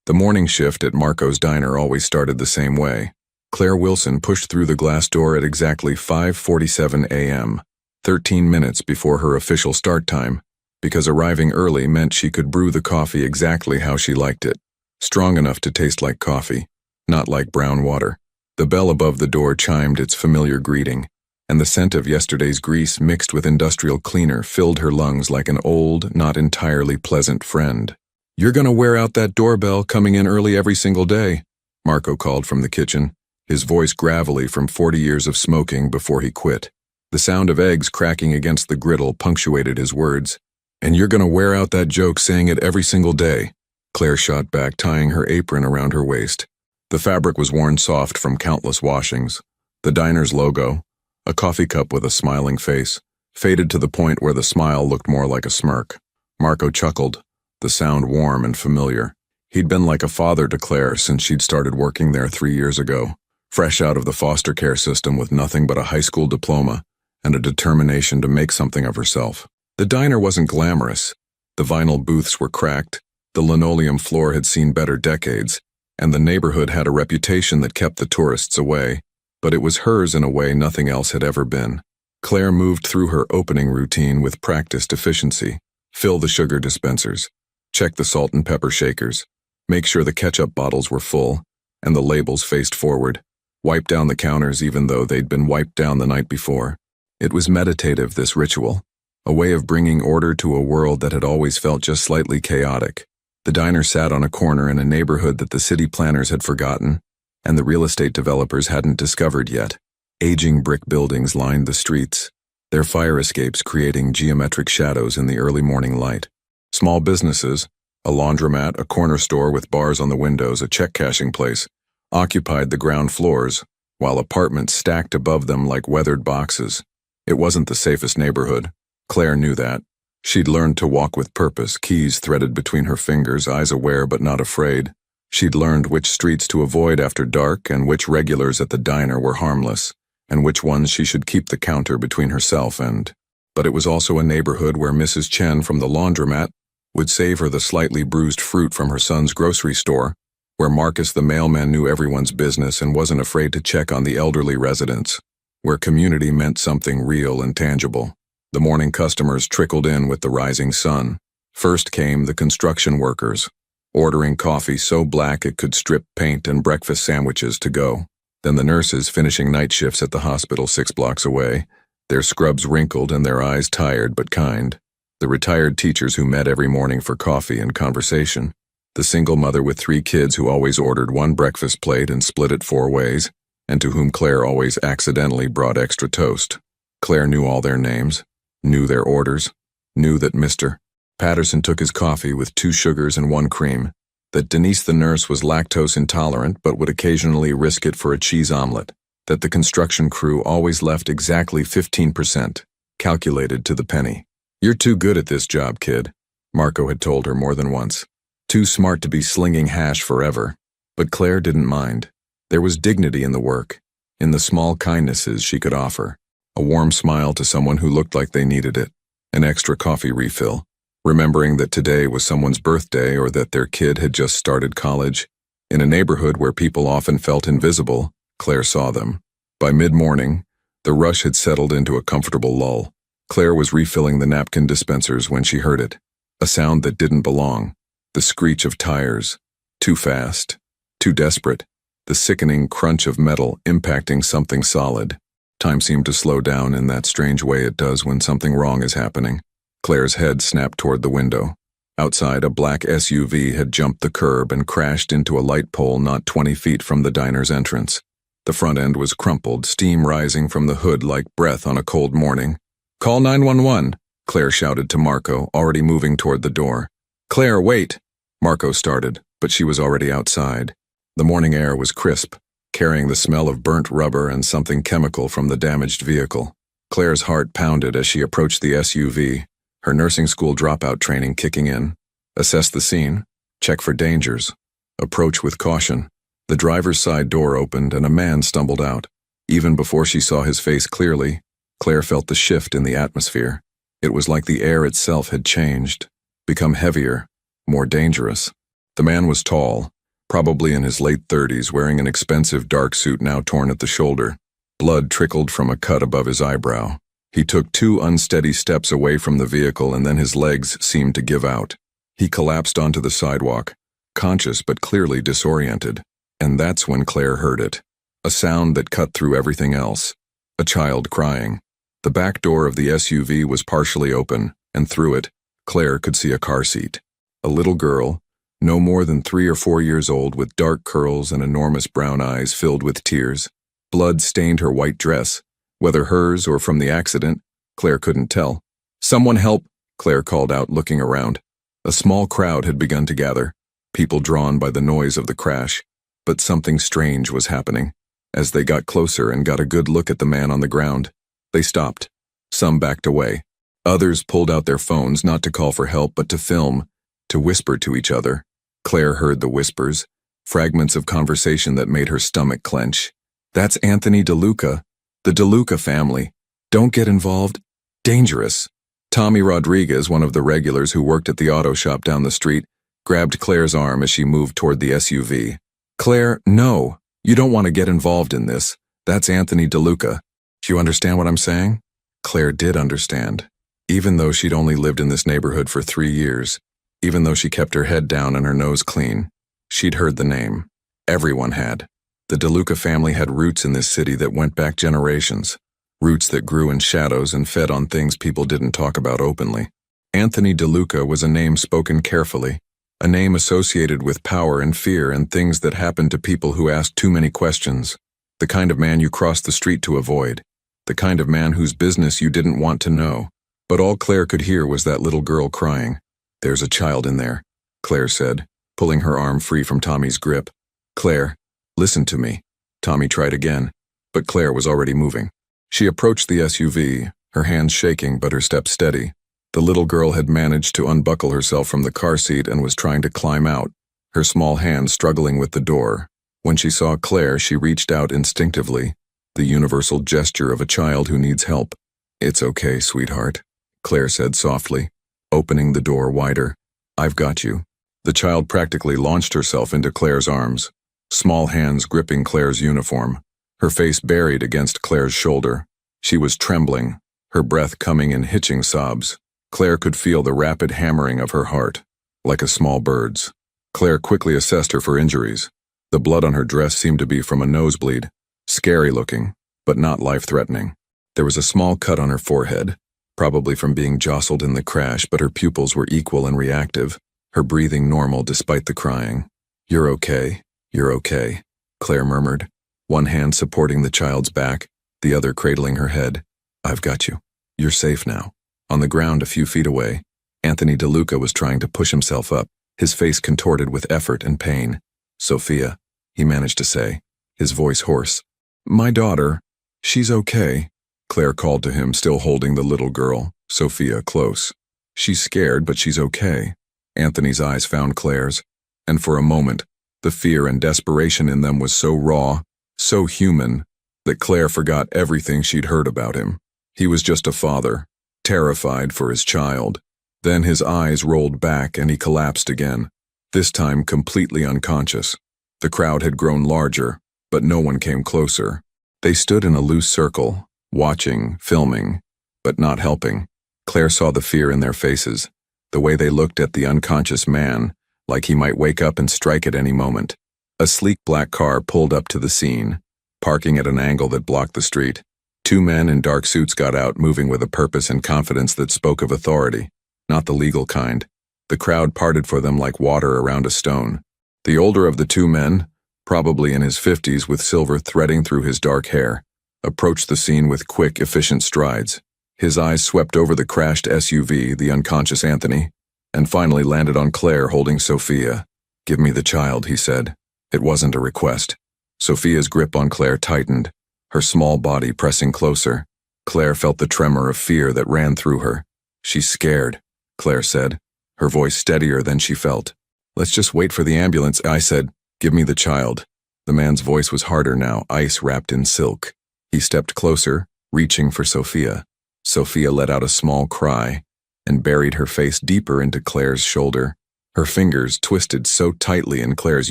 The morning shift at Marco's diner always started the same way. Claire Wilson pushed through the glass door at exactly 5:47 a.m., 13 minutes before her official start time, because arriving early meant she could brew the coffee exactly how she liked it, strong enough to taste like coffee, not like brown water. The bell above the door chimed its familiar greeting, and the scent of yesterday's grease mixed with industrial cleaner filled her lungs like an old, not entirely pleasant friend. "You're gonna wear out that doorbell coming in early every single day," Marco called from the kitchen, his voice gravelly from 40 years of smoking before he quit. The sound of eggs cracking against the griddle punctuated his words. "And you're gonna wear out that joke saying it every single day," Claire shot back, tying her apron around her waist. The fabric was worn soft from countless washings. The diner's logo, a coffee cup with a smiling face, faded to the point where the smile looked more like a smirk. Marco chuckled, the sound warm and familiar. He'd been like a father to Claire since she'd started working there 3 years ago, fresh out of the foster care system with nothing but a high school diploma and a determination to make something of herself. The diner wasn't glamorous. The vinyl booths were cracked, the linoleum floor had seen better decades, and the neighborhood had a reputation that kept the tourists away, but it was hers in a way nothing else had ever been. Claire moved through her opening routine with practiced efficiency. Fill the sugar dispensers, check the salt and pepper shakers, make sure the ketchup bottles were full, and the labels faced forward, wipe down the counters even though they'd been wiped down the night before. It was meditative, this ritual, a way of bringing order to a world that had always felt just slightly chaotic. The diner sat on a corner in a neighborhood that the city planners had forgotten, and the real estate developers hadn't discovered yet. Aging brick buildings lined the streets, their fire escapes creating geometric shadows in the early morning light. Small businesses, a laundromat, a corner store with bars on the windows, a check-cashing place, occupied the ground floors, while apartments stacked above them like weathered boxes. It wasn't the safest neighborhood. Claire knew that. She'd learned to walk with purpose, keys threaded between her fingers, eyes aware but not afraid. She'd learned which streets to avoid after dark and which regulars at the diner were harmless, and which ones she should keep the counter between herself and. But it was also a neighborhood where Mrs. Chen from the laundromat would save her the slightly bruised fruit from her son's grocery store, where Marcus the mailman knew everyone's business and wasn't afraid to check on the elderly residents, where community meant something real and tangible. The morning customers trickled in with the rising sun. First came the construction workers, ordering coffee so black it could strip paint and breakfast sandwiches to go. Then the nurses finishing night shifts at the hospital 6 blocks away, their scrubs wrinkled and their eyes tired but kind. The retired teachers who met every morning for coffee and conversation. The single mother with 3 kids who always ordered one breakfast plate and split it 4 ways, and to whom Claire always accidentally brought extra toast. Claire knew all their names, knew their orders, knew that Mr. Patterson took his coffee with 2 sugars and 1 cream, that Denise the nurse was lactose intolerant but would occasionally risk it for a cheese omelet, that the construction crew always left exactly 15%, calculated to the penny. "You're too good at this job, kid," Marco had told her more than once. Too smart to be slinging hash forever. But Claire didn't mind. There was dignity in the work, in the small kindnesses she could offer. A warm smile to someone who looked like they needed it, an extra coffee refill, remembering that today was someone's birthday or that their kid had just started college. In a neighborhood where people often felt invisible, Claire saw them. By mid-morning, the rush had settled into a comfortable lull. Claire was refilling the napkin dispensers when she heard it, a sound that didn't belong, the screech of tires, too fast, too desperate, the sickening crunch of metal impacting something solid. Time seemed to slow down in that strange way it does when something wrong is happening. Claire's head snapped toward the window. Outside, a black SUV had jumped the curb and crashed into a light pole not 20 feet from the diner's entrance. The front end was crumpled, steam rising from the hood like breath on a cold morning. "Call 911, Claire shouted to Marco, already moving toward the door. "Claire, wait!" Marco started, but she was already outside. The morning air was crisp, carrying the smell of burnt rubber and something chemical from the damaged vehicle. Claire's heart pounded as she approached the SUV, her nursing school dropout training kicking in. Assess the scene, check for dangers, approach with caution. The driver's side door opened and a man stumbled out. Even before she saw his face clearly, Claire felt the shift in the atmosphere. It was like the air itself had changed, become heavier, more dangerous. The man was tall, probably in his late 30s, wearing an expensive dark suit now torn at the shoulder. Blood trickled from a cut above his eyebrow. He took 2 unsteady steps away from the vehicle, and then his legs seemed to give out. He collapsed onto the sidewalk, conscious but clearly disoriented. And that's when Claire heard it. A sound that cut through everything else. A child crying. The back door of the SUV was partially open, and through it, Claire could see a car seat. A little girl, no more than 3 or 4 years old, with dark curls and enormous brown eyes filled with tears. Blood stained her white dress. Whether hers or from the accident, Claire couldn't tell. "Someone help!" Claire called out, looking around. A small crowd had begun to gather, people drawn by the noise of the crash. But something strange was happening. As they got closer and got a good look at the man on the ground, they stopped. Some backed away. Others pulled out their phones, not to call for help, but to film, to whisper to each other. Claire heard the whispers, fragments of conversation that made her stomach clench. "That's Anthony DeLuca. The DeLuca family. Don't get involved. Dangerous." Tommy Rodriguez, one of the regulars who worked at the auto shop down the street, grabbed Claire's arm as she moved toward the SUV. "Claire, no. You don't want to get involved in this. That's Anthony DeLuca. Do you understand what I'm saying?" Claire did understand. Even though she'd only lived in this neighborhood for 3 years, even though she kept her head down and her nose clean, she'd heard the name. Everyone had. The DeLuca family had roots in this city that went back generations. Roots that grew in shadows and fed on things people didn't talk about openly. Anthony DeLuca was a name spoken carefully, a name associated with power and fear and things that happened to people who asked too many questions. The kind of man you crossed the street to avoid. The kind of man whose business you didn't want to know. But all Claire could hear was that little girl crying. "There's a child in there," Claire said, pulling her arm free from Tommy's grip. "Claire, listen to me." Tommy tried again, but Claire was already moving. She approached the SUV, her hands shaking but her steps steady. The little girl had managed to unbuckle herself from the car seat and was trying to climb out, her small hand struggling with the door. When she saw Claire, she reached out instinctively, the universal gesture of a child who needs help. "It's okay, sweetheart," Claire said softly, opening the door wider. "I've got you." The child practically launched herself into Claire's arms, small hands gripping Claire's uniform, her face buried against Claire's shoulder. She was trembling, her breath coming in hitching sobs. Claire could feel the rapid hammering of her heart, like a small bird's. Claire quickly assessed her for injuries. The blood on her dress seemed to be from a nosebleed, scary looking, but not life-threatening. There was a small cut on her forehead, probably from being jostled in the crash, but her pupils were equal and reactive, her breathing normal despite the crying. "You're okay, you're okay," Claire murmured, one hand supporting the child's back, the other cradling her head. "I've got you. You're safe now." On the ground a few feet away, Anthony DeLuca was trying to push himself up, his face contorted with effort and pain. "Sophia," he managed to say, his voice hoarse. "My daughter, she's okay," Claire called to him, still holding the little girl, Sophia, close. "She's scared, but she's okay." Anthony's eyes found Claire's, and for a moment, the fear and desperation in them was so raw, so human, that Claire forgot everything she'd heard about him. He was just a father, terrified for his child. Then his eyes rolled back and he collapsed again, this time completely unconscious. The crowd had grown larger, but no one came closer. They stood in a loose circle, watching, filming, but not helping. Claire saw the fear in their faces, the way they looked at the unconscious man, like he might wake up and strike at any moment. A sleek black car pulled up to the scene, parking at an angle that blocked the street. 2 men in dark suits got out, moving with a purpose and confidence that spoke of authority, not the legal kind. The crowd parted for them like water around a stone. The older of the 2 men, probably in his 50s with silver threading through his dark hair, approached the scene with quick, efficient strides. His eyes swept over the crashed SUV, the unconscious Anthony, and finally landed on Claire holding Sophia. "Give me the child," he said. It wasn't a request. Sophia's grip on Claire tightened, her small body pressing closer. Claire felt the tremor of fear that ran through her. "She's scared," Claire said, her voice steadier than she felt. "Let's just wait for the ambulance," I said. "Give me the child." The man's voice was harder now, ice wrapped in silk. He stepped closer, reaching for Sophia. Sophia let out a small cry and buried her face deeper into Claire's shoulder. Her fingers twisted so tightly in Claire's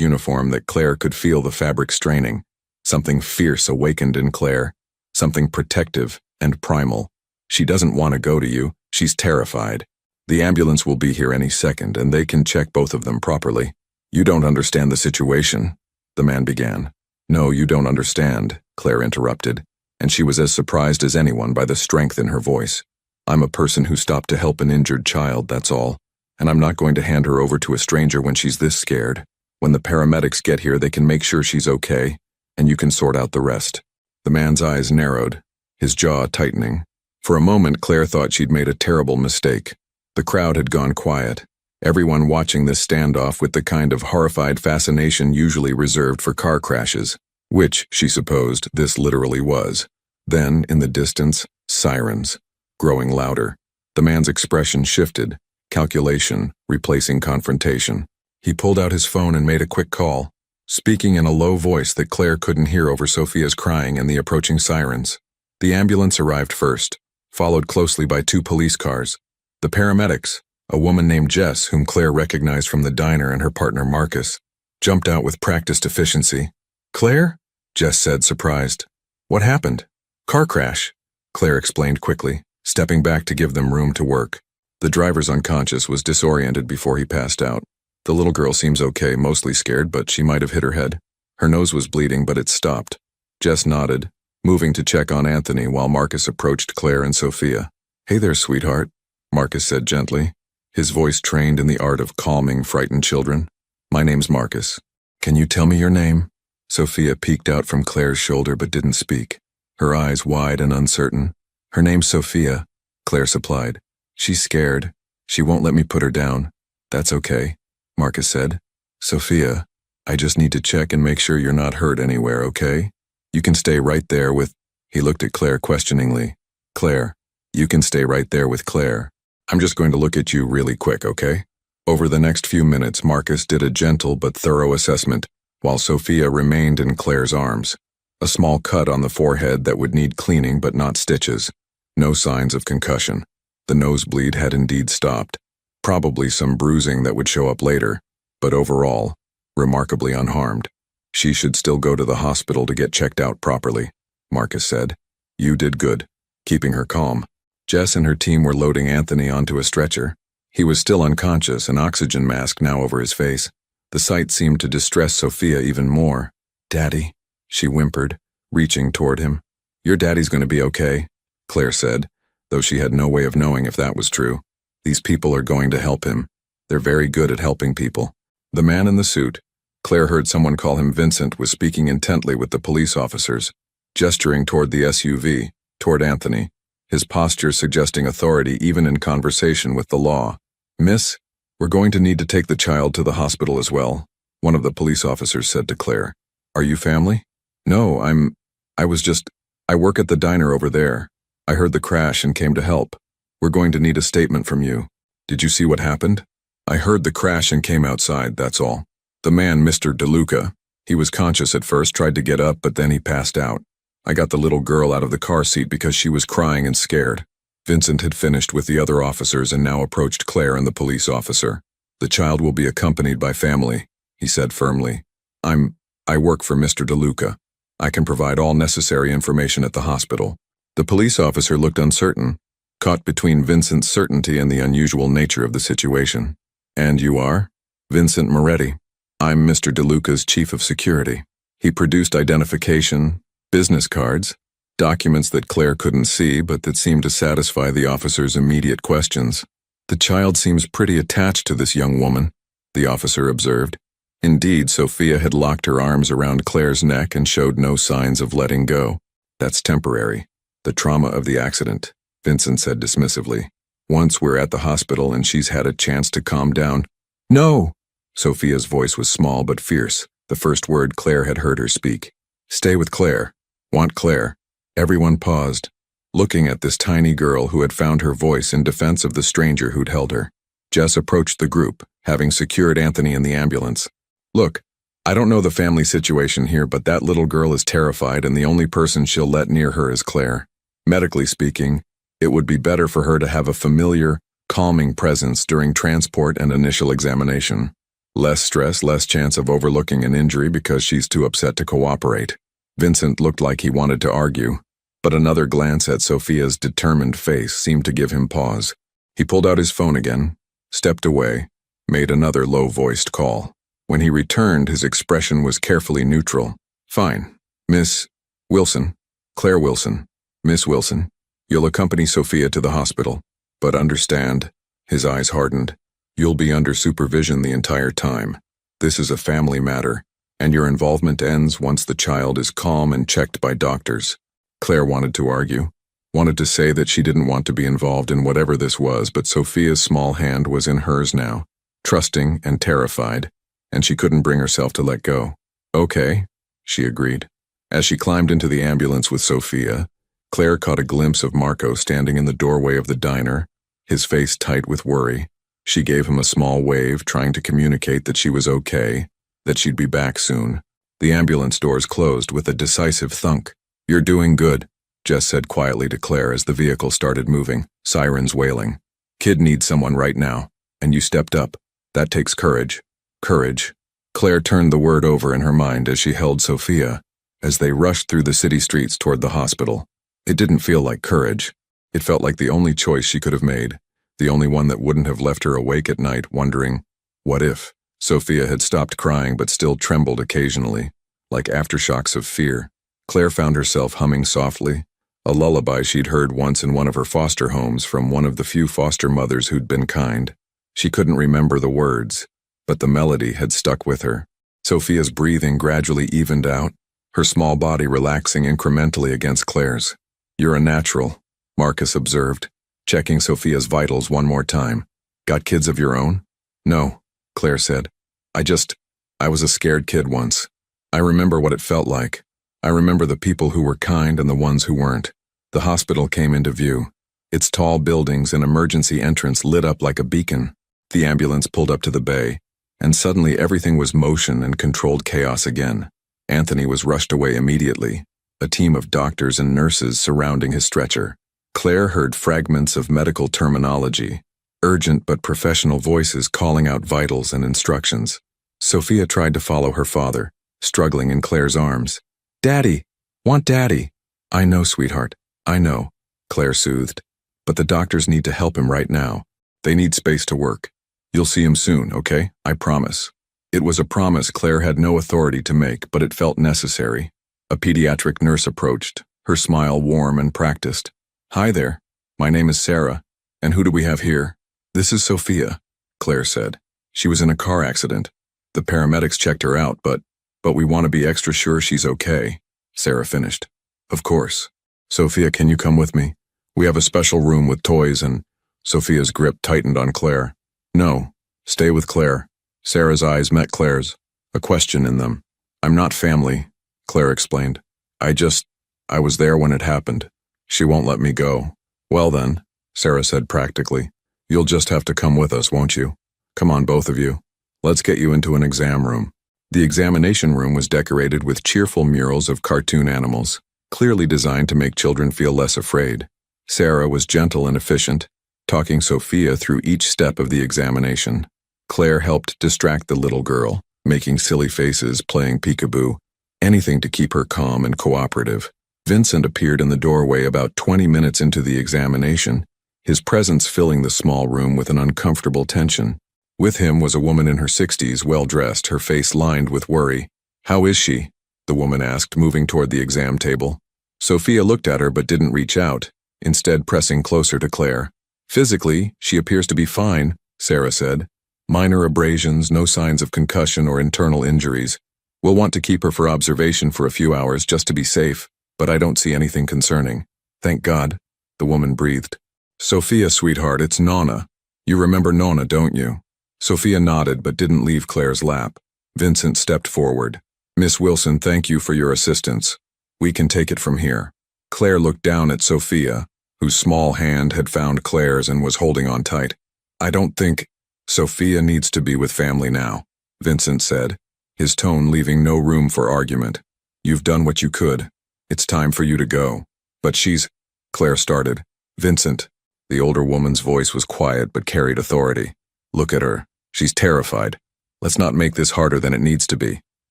uniform that Claire could feel the fabric straining. Something fierce awakened in Claire, something protective and primal. She doesn't want to go to you, she's terrified. The ambulance will be here any second, and they can check both of them properly. You don't understand the situation, the man began. No, you don't understand, Claire interrupted, and she was as surprised as anyone by the strength in her voice. I'm a person who stopped to help an injured child, that's all, and I'm not going to hand her over to a stranger when she's this scared. When the paramedics get here, they can make sure she's okay, and you can sort out the rest. The man's eyes narrowed, his jaw tightening. For a moment, Claire thought she'd made a terrible mistake. The crowd had gone quiet, everyone watching this standoff with the kind of horrified fascination usually reserved for car crashes, which, she supposed, this literally was. Then, in the distance, sirens, growing louder. The man's expression shifted, calculation replacing confrontation. He pulled out his phone and made a quick call, speaking in a low voice that Claire couldn't hear over Sophia's crying and the approaching sirens. The ambulance arrived first, followed closely by 2 police cars. The paramedics, a woman named Jess, whom Claire recognized from the diner, and her partner Marcus, jumped out with practiced efficiency. Claire? Jess said, surprised. What happened? Car crash, Claire explained quickly, stepping back to give them room to work. The driver's unconscious, was disoriented before he passed out. The little girl seems okay, mostly scared, but she might have hit her head. Her nose was bleeding, but it stopped. Jess nodded, moving to check on Anthony while Marcus approached Claire and Sophia. Hey there, sweetheart, Marcus said gently, his voice trained in the art of calming frightened children. My name's Marcus. Can you tell me your name? Sophia peeked out from Claire's shoulder but didn't speak, her eyes wide and uncertain. Her name's Sophia, Claire supplied. She's scared. She won't let me put her down. That's okay, Marcus said. Sophia, I just need to check and make sure you're not hurt anywhere, okay? You can stay right there with... He looked at Claire questioningly. Claire, you can stay right there with Claire. I'm just going to look at you really quick, okay? Over the next few minutes, Marcus did a gentle but thorough assessment, while Sophia remained in Claire's arms. A small cut on the forehead that would need cleaning but not stitches. No signs of concussion. The nosebleed had indeed stopped. Probably some bruising that would show up later, but overall, remarkably unharmed. She should still go to the hospital to get checked out properly, Marcus said. You did good, keeping her calm. Jess and her team were loading Anthony onto a stretcher. He was still unconscious, an oxygen mask now over his face. The sight seemed to distress Sophia even more. Daddy, she whimpered, reaching toward him. Your daddy's going to be okay, Claire said, though she had no way of knowing if that was true. These people are going to help him. They're very good at helping people. The man in the suit, Claire heard someone call him Vincent, was speaking intently with the police officers, gesturing toward the SUV, toward Anthony, his posture suggesting authority even in conversation with the law. Miss, we're going to need to take the child to the hospital as well, one of the police officers said to Claire. Are you family? No, I work at the diner over there. I heard the crash and came to help. We're going to need a statement from you. Did you see what happened? I heard the crash and came outside, that's all. The man, Mr. DeLuca, he was conscious at first, tried to get up, but then he passed out. I got the little girl out of the car seat because she was crying and scared. Vincent had finished with the other officers and now approached Claire and the police officer. The child will be accompanied by family, he said firmly. I work for Mr. DeLuca. I can provide all necessary information at the hospital. The police officer looked uncertain, caught between Vincent's certainty and the unusual nature of the situation. And you are? Vincent Moretti. I'm Mr. DeLuca's chief of security. He produced identification, business cards, documents that Claire couldn't see but that seemed to satisfy the officer's immediate questions. The child seems pretty attached to this young woman, the officer observed. Indeed, Sophia had locked her arms around Claire's neck and showed no signs of letting go. That's temporary. The trauma of the accident, Vincent said dismissively. Once we're at the hospital and she's had a chance to calm down. No! Sophia's voice was small but fierce, the first word Claire had heard her speak. Stay with Claire. Want Claire. Everyone paused, looking at this tiny girl who had found her voice in defense of the stranger who'd held her. Jess approached the group, having secured Anthony in the ambulance. Look, I don't know the family situation here, but that little girl is terrified and the only person she'll let near her is Claire. Medically speaking, it would be better for her to have a familiar, calming presence during transport and initial examination. Less stress, less chance of overlooking an injury because she's too upset to cooperate. Vincent looked like he wanted to argue, but another glance at Sophia's determined face seemed to give him pause. He pulled out his phone again, stepped away, made another low-voiced call. When he returned, his expression was carefully neutral. "Fine. Miss Wilson, Claire Wilson. Miss Wilson, you'll accompany Sophia to the hospital, but understand," his eyes hardened, "you'll be under supervision the entire time. This is a family matter, and your involvement ends once the child is calm and checked by doctors." Claire wanted to argue, wanted to say that she didn't want to be involved in whatever this was, but Sophia's small hand was in hers now, trusting and terrified, and she couldn't bring herself to let go. "Okay," she agreed. As she climbed into the ambulance with Sophia, Claire caught a glimpse of Marco standing in the doorway of the diner, his face tight with worry. She gave him a small wave, trying to communicate that she was okay, that she'd be back soon. The ambulance doors closed with a decisive thunk. "You're doing good," Jess said quietly to Claire as the vehicle started moving, sirens wailing. "Kid needs someone right now, and you stepped up. That takes courage." Courage. Claire turned the word over in her mind as she held Sophia, as they rushed through the city streets toward the hospital. It didn't feel like courage. It felt like the only choice she could have made, the only one that wouldn't have left her awake at night wondering, what if? Sophia had stopped crying but still trembled occasionally, like aftershocks of fear. Claire found herself humming softly, a lullaby she'd heard once in one of her foster homes from one of the few foster mothers who'd been kind. She couldn't remember the words, but the melody had stuck with her. Sophia's breathing gradually evened out, her small body relaxing incrementally against Claire's. "You're a natural," Marcus observed, checking Sophia's vitals one more time. "Got kids of your own?" "No," Claire said. I was a scared kid once. I remember what it felt like. I remember the people who were kind and the ones who weren't." The hospital came into view, its tall buildings and emergency entrance lit up like a beacon. The ambulance pulled up to the bay, and suddenly everything was motion and controlled chaos again. Anthony was rushed away immediately, a team of doctors and nurses surrounding his stretcher. Claire heard fragments of medical terminology, urgent but professional voices calling out vitals and instructions. Sophia tried to follow her father, struggling in Claire's arms. "Daddy! Want Daddy!" "I know, sweetheart, I know," Claire soothed. "But the doctors need to help him right now. They need space to work. You'll see him soon, okay? I promise." It was a promise Claire had no authority to make, but it felt necessary. A pediatric nurse approached, her smile warm and practiced. "Hi there. My name is Sarah. And who do we have here?" "This is Sophia," Claire said. "She was in a car accident. The paramedics checked her out, but we want to be extra sure she's okay," Sarah finished. "Of course. Sophia, can you come with me? We have a special room with toys and—" Sophia's grip tightened on Claire. "No, stay with Claire." Sarah's eyes met Claire's, a question in them. "I'm not family," Claire explained. I was there when it happened. She won't let me go." "Well then," Sarah said practically, "you'll just have to come with us, won't you? Come on, both of you. Let's get you into an exam room." The examination room was decorated with cheerful murals of cartoon animals, clearly designed to make children feel less afraid. Sarah was gentle and efficient, talking Sophia through each step of the examination. Claire helped distract the little girl, making silly faces, playing peekaboo, anything to keep her calm and cooperative. Vincent appeared in the doorway about 20 minutes into the examination, his presence filling the small room with an uncomfortable tension. With him was a woman in her 60s, well-dressed, her face lined with worry. "How is she?" the woman asked, moving toward the exam table. Sophia looked at her but didn't reach out, instead pressing closer to Claire. "Physically, she appears to be fine," Sarah said. "Minor abrasions, no signs of concussion or internal injuries. We'll want to keep her for observation for a few hours just to be safe, but I don't see anything concerning." "Thank God," the woman breathed. "Sophia, sweetheart, it's Nonna. You remember Nonna, don't you?" Sophia nodded but didn't leave Claire's lap. Vincent stepped forward. "Miss Wilson, thank you for your assistance. We can take it from here." Claire looked down at Sophia, whose small hand had found Claire's and was holding on tight. "I don't think—" "Sophia needs to be with family now," Vincent said, his tone leaving no room for argument. "You've done what you could. It's time for you to go." "But she's—" Claire started. "Vincent," The older woman's voice was quiet but carried authority. Look at her. She's terrified. Let's not make this harder than it needs to be.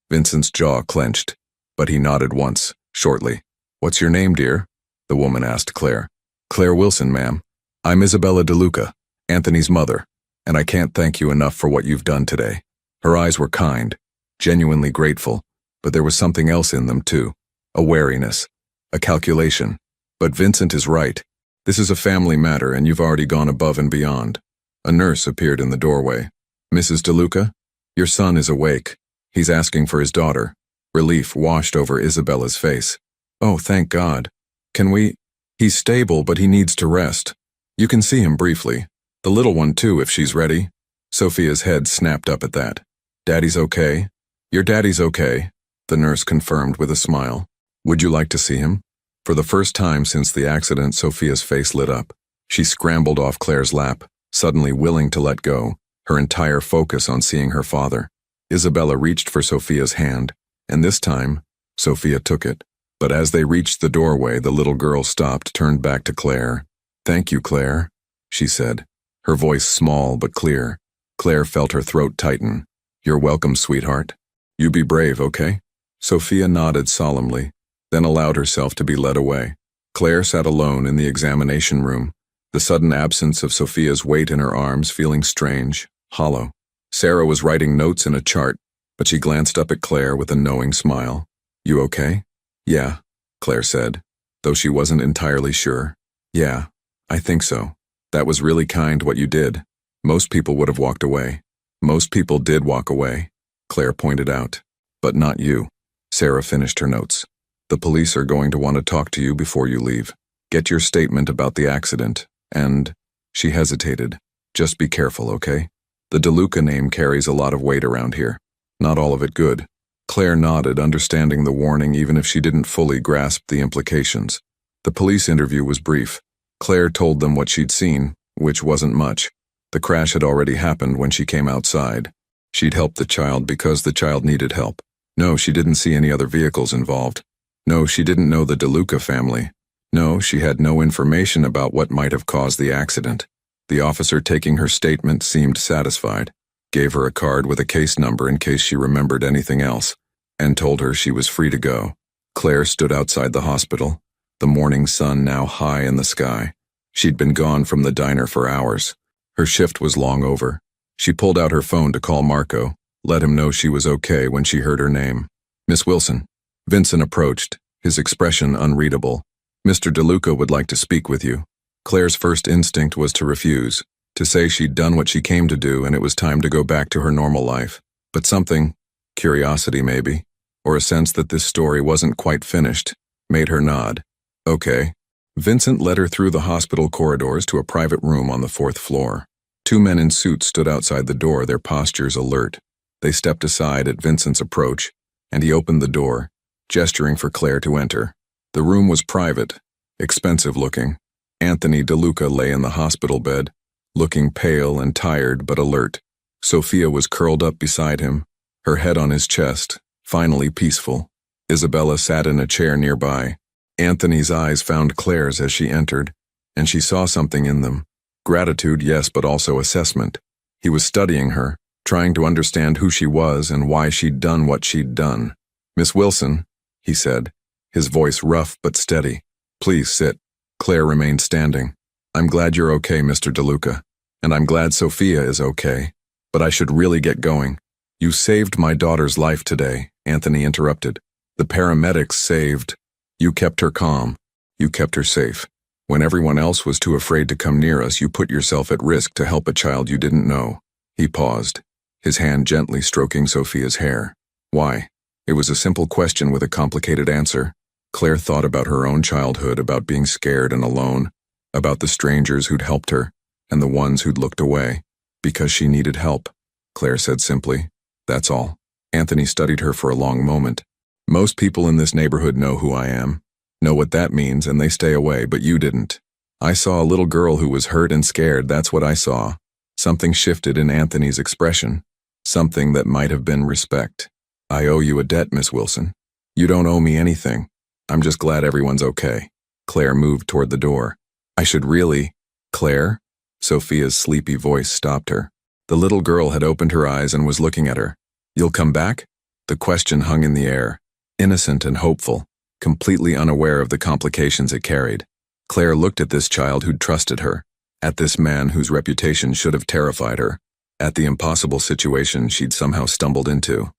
Vincent's jaw clenched, but he nodded once, shortly. What's your name, dear? The woman asked Claire. Claire Wilson, ma'am. I'm Isabella DeLuca, Anthony's mother, and I can't thank you enough for what you've done today. Her eyes were kind, genuinely grateful, but there was something else in them too. A wariness, a calculation. But Vincent is right. This is a family matter and you've already gone above and beyond. A nurse appeared in the doorway. Mrs. DeLuca, your son is awake. He's asking for his daughter. Relief washed over Isabella's face. Oh, thank God. Can we? He's stable, but he needs to rest. You can see him briefly. The little one too, if she's ready. Sophia's head snapped up at that. Daddy's okay? Your daddy's okay, the nurse confirmed with a smile. Would you like to see him? For the first time since the accident, Sophia's face lit up. She scrambled off Claire's lap, suddenly willing to let go, her entire focus on seeing her father. Isabella reached for Sophia's hand, and this time, Sophia took it. But as they reached the doorway, the little girl stopped, turned back to Claire. Thank you, Claire, she said, her voice small but clear. Claire felt her throat tighten. You're welcome, sweetheart. You be brave, okay? Sophia nodded solemnly, then allowed herself to be led away. Claire sat alone in the examination room, the sudden absence of Sophia's weight in her arms feeling strange, hollow. Sarah was writing notes in a chart, but she glanced up at Claire with a knowing smile. You okay? Yeah, Claire said, though she wasn't entirely sure. Yeah, I think so. That was really kind what you did. Most people would have walked away. Most people did walk away, Claire pointed out. But not you. Sarah finished her notes. The police are going to want to talk to you before you leave. Get your statement about the accident, and... She hesitated. Just be careful, okay? The DeLuca name carries a lot of weight around here. Not all of it good. Claire nodded, understanding the warning even if she didn't fully grasp the implications. The police interview was brief. Claire told them what she'd seen, which wasn't much. The crash had already happened when she came outside. She'd helped the child because the child needed help. No, she didn't see any other vehicles involved. No, she didn't know the DeLuca family. No, she had no information about what might have caused the accident. The officer taking her statement seemed satisfied, gave her a card with a case number in case she remembered anything else, and told her she was free to go. Claire stood outside the hospital, the morning sun now high in the sky. She'd been gone from the diner for hours. Her shift was long over. She pulled out her phone to call Marco, let him know she was okay when she heard her name. Miss Wilson. Vincent approached, his expression unreadable. Mr. DeLuca would like to speak with you. Claire's first instinct was to refuse, to say she'd done what she came to do and it was time to go back to her normal life. But something, curiosity maybe, or a sense that this story wasn't quite finished, made her nod. Okay. Vincent led her through the hospital corridors to a private room on the 4th floor. 2 men in suits stood outside the door, their postures alert. They stepped aside at Vincent's approach, and he opened the door, gesturing for Claire to enter. The room was private, expensive looking. Anthony DeLuca lay in the hospital bed, looking pale and tired but alert. Sophia was curled up beside him, her head on his chest, finally peaceful. Isabella sat in a chair nearby. Anthony's eyes found Claire's as she entered, and she saw something in them. Gratitude, yes, but also assessment. He was studying her, trying to understand who she was and why she'd done what she'd done. Miss Wilson, he said, his voice rough but steady. Please sit. Claire remained standing. I'm glad you're okay, Mr. DeLuca, and I'm glad Sophia is okay, but I should really get going. You saved my daughter's life today, Anthony interrupted. The paramedics saved. You kept her calm. You kept her safe. When everyone else was too afraid to come near us, you put yourself at risk to help a child you didn't know. He paused, his hand gently stroking Sophia's hair. Why? It was a simple question with a complicated answer. Claire thought about her own childhood, about being scared and alone, about the strangers who'd helped her, and the ones who'd looked away. Because she needed help, Claire said simply. That's all. Anthony studied her for a long moment. Most people in this neighborhood know who I am, know what that means, and they stay away, but you didn't. I saw a little girl who was hurt and scared, that's what I saw. Something shifted in Anthony's expression, something that might have been respect. I owe you a debt, Miss Wilson. You don't owe me anything. I'm just glad everyone's okay. Claire moved toward the door. I should really... Claire? Sophia's sleepy voice stopped her. The little girl had opened her eyes and was looking at her. You'll come back? The question hung in the air, innocent and hopeful, completely unaware of the complications it carried. Claire looked at this child who'd trusted her, at this man whose reputation should have terrified her, at the impossible situation she'd somehow stumbled into.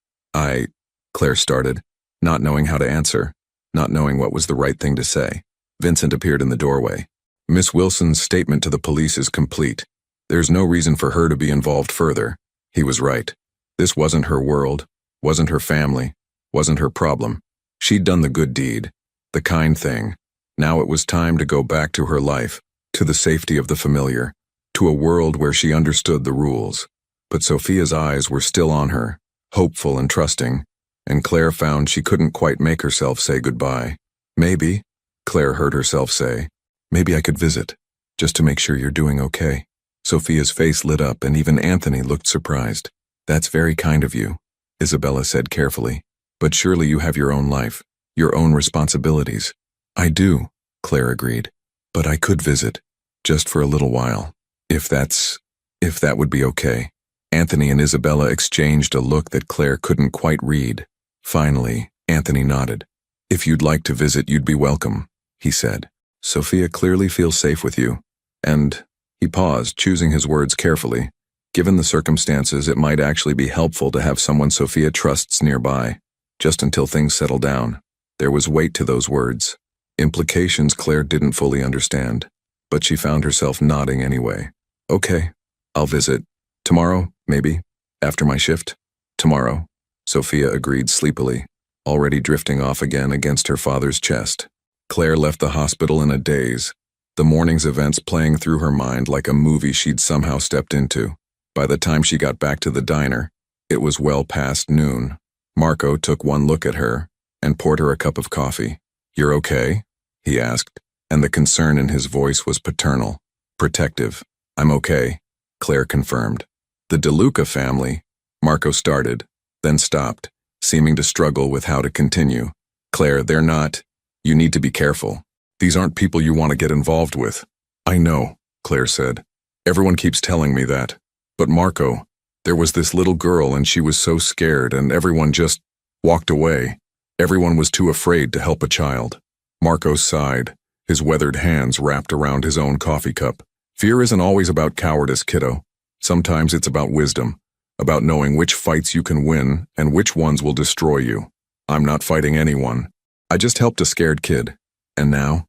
Claire started, not knowing how to answer, not knowing what was the right thing to say. Vincent appeared in the doorway. Miss Wilson's statement to the police is complete. There's no reason for her to be involved further. He was right. This wasn't her world, wasn't her family, wasn't her problem. She'd done the good deed, the kind thing. Now it was time to go back to her life, to the safety of the familiar, to a world where she understood the rules. But Sophia's eyes were still on her, hopeful and trusting, and Claire found she couldn't quite make herself say goodbye. Maybe, Claire heard herself say, maybe I could visit, just to make sure you're doing okay. Sophia's face lit up and even Anthony looked surprised. That's very kind of you, Isabella said carefully. But surely you have your own life, your own responsibilities. I do, Claire agreed. But I could visit, just for a little while, if that would be okay. Anthony and Isabella exchanged a look that Claire couldn't quite read. Finally, Anthony nodded. If you'd like to visit, you'd be welcome, he said. Sophia clearly feels safe with you. And he paused, choosing his words carefully. Given the circumstances, it might actually be helpful to have someone Sophia trusts nearby, just until things settle down. There was weight to those words. Implications Claire didn't fully understand, but she found herself nodding anyway. Okay, I'll visit. Tomorrow, maybe, after my shift. Tomorrow, Sophia agreed sleepily, already drifting off again against her father's chest. Claire left the hospital in a daze, the morning's events playing through her mind like a movie she'd somehow stepped into. By the time she got back to the diner, it was well past noon. Marco took one look at her and poured her a cup of coffee. You're okay? He asked, and the concern in his voice was paternal, protective. I'm okay, Claire confirmed. The DeLuca family, Marco started, then stopped, seeming to struggle with how to continue. Claire, they're not. You need to be careful. These aren't people you want to get involved with. I know, Claire said. Everyone keeps telling me that. But Marco, there was this little girl and she was so scared and everyone just walked away. Everyone was too afraid to help a child. Marco sighed, his weathered hands wrapped around his own coffee cup. Fear isn't always about cowardice, kiddo. Sometimes it's about wisdom, about knowing which fights you can win and which ones will destroy you. I'm not fighting anyone. I just helped a scared kid. And now,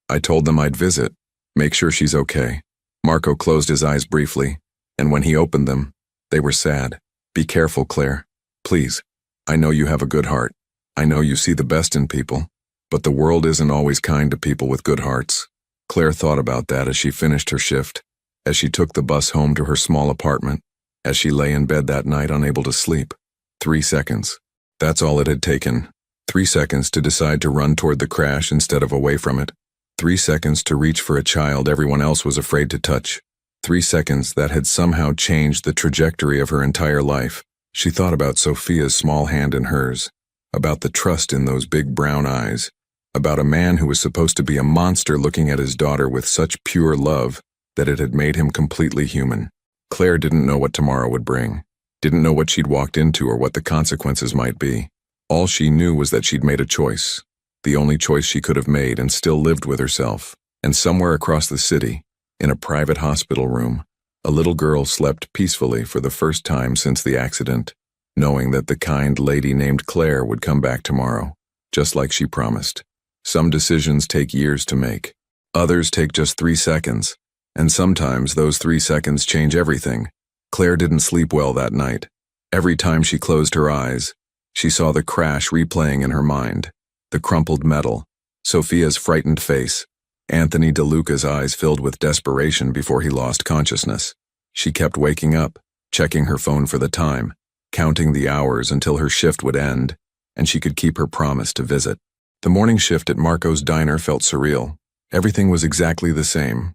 I told them I'd visit, make sure she's okay. Marco closed his eyes briefly, and when he opened them, they were sad. Be careful, Claire. Please. I know you have a good heart. I know you see the best in people, but the world isn't always kind to people with good hearts. Claire thought about that as she finished her shift, as she took the bus home to her small apartment, as she lay in bed that night unable to sleep. 3 seconds. That's all it had taken. 3 seconds to decide to run toward the crash instead of away from it. 3 seconds to reach for a child everyone else was afraid to touch. 3 seconds that had somehow changed the trajectory of her entire life. She thought about Sophia's small hand in hers, about the trust in those big brown eyes, about a man who was supposed to be a monster looking at his daughter with such pure love that it had made him completely human. Claire didn't know what tomorrow would bring, didn't know what she'd walked into or what the consequences might be. All she knew was that she'd made a choice, the only choice she could have made, and still lived with herself. And somewhere across the city, in a private hospital room, a little girl slept peacefully for the first time since the accident, knowing that the kind lady named Claire would come back tomorrow, just like she promised. Some decisions take years to make. Others take just 3 seconds, and sometimes those 3 seconds change everything. Claire didn't sleep well that night. Every time she closed her eyes, she saw the crash replaying in her mind, the crumpled metal, Sophia's frightened face, Anthony DeLuca's eyes filled with desperation before he lost consciousness. She kept waking up, checking her phone for the time, counting the hours until her shift would end, and she could keep her promise to visit. The morning shift at Marco's diner felt surreal. Everything was exactly the same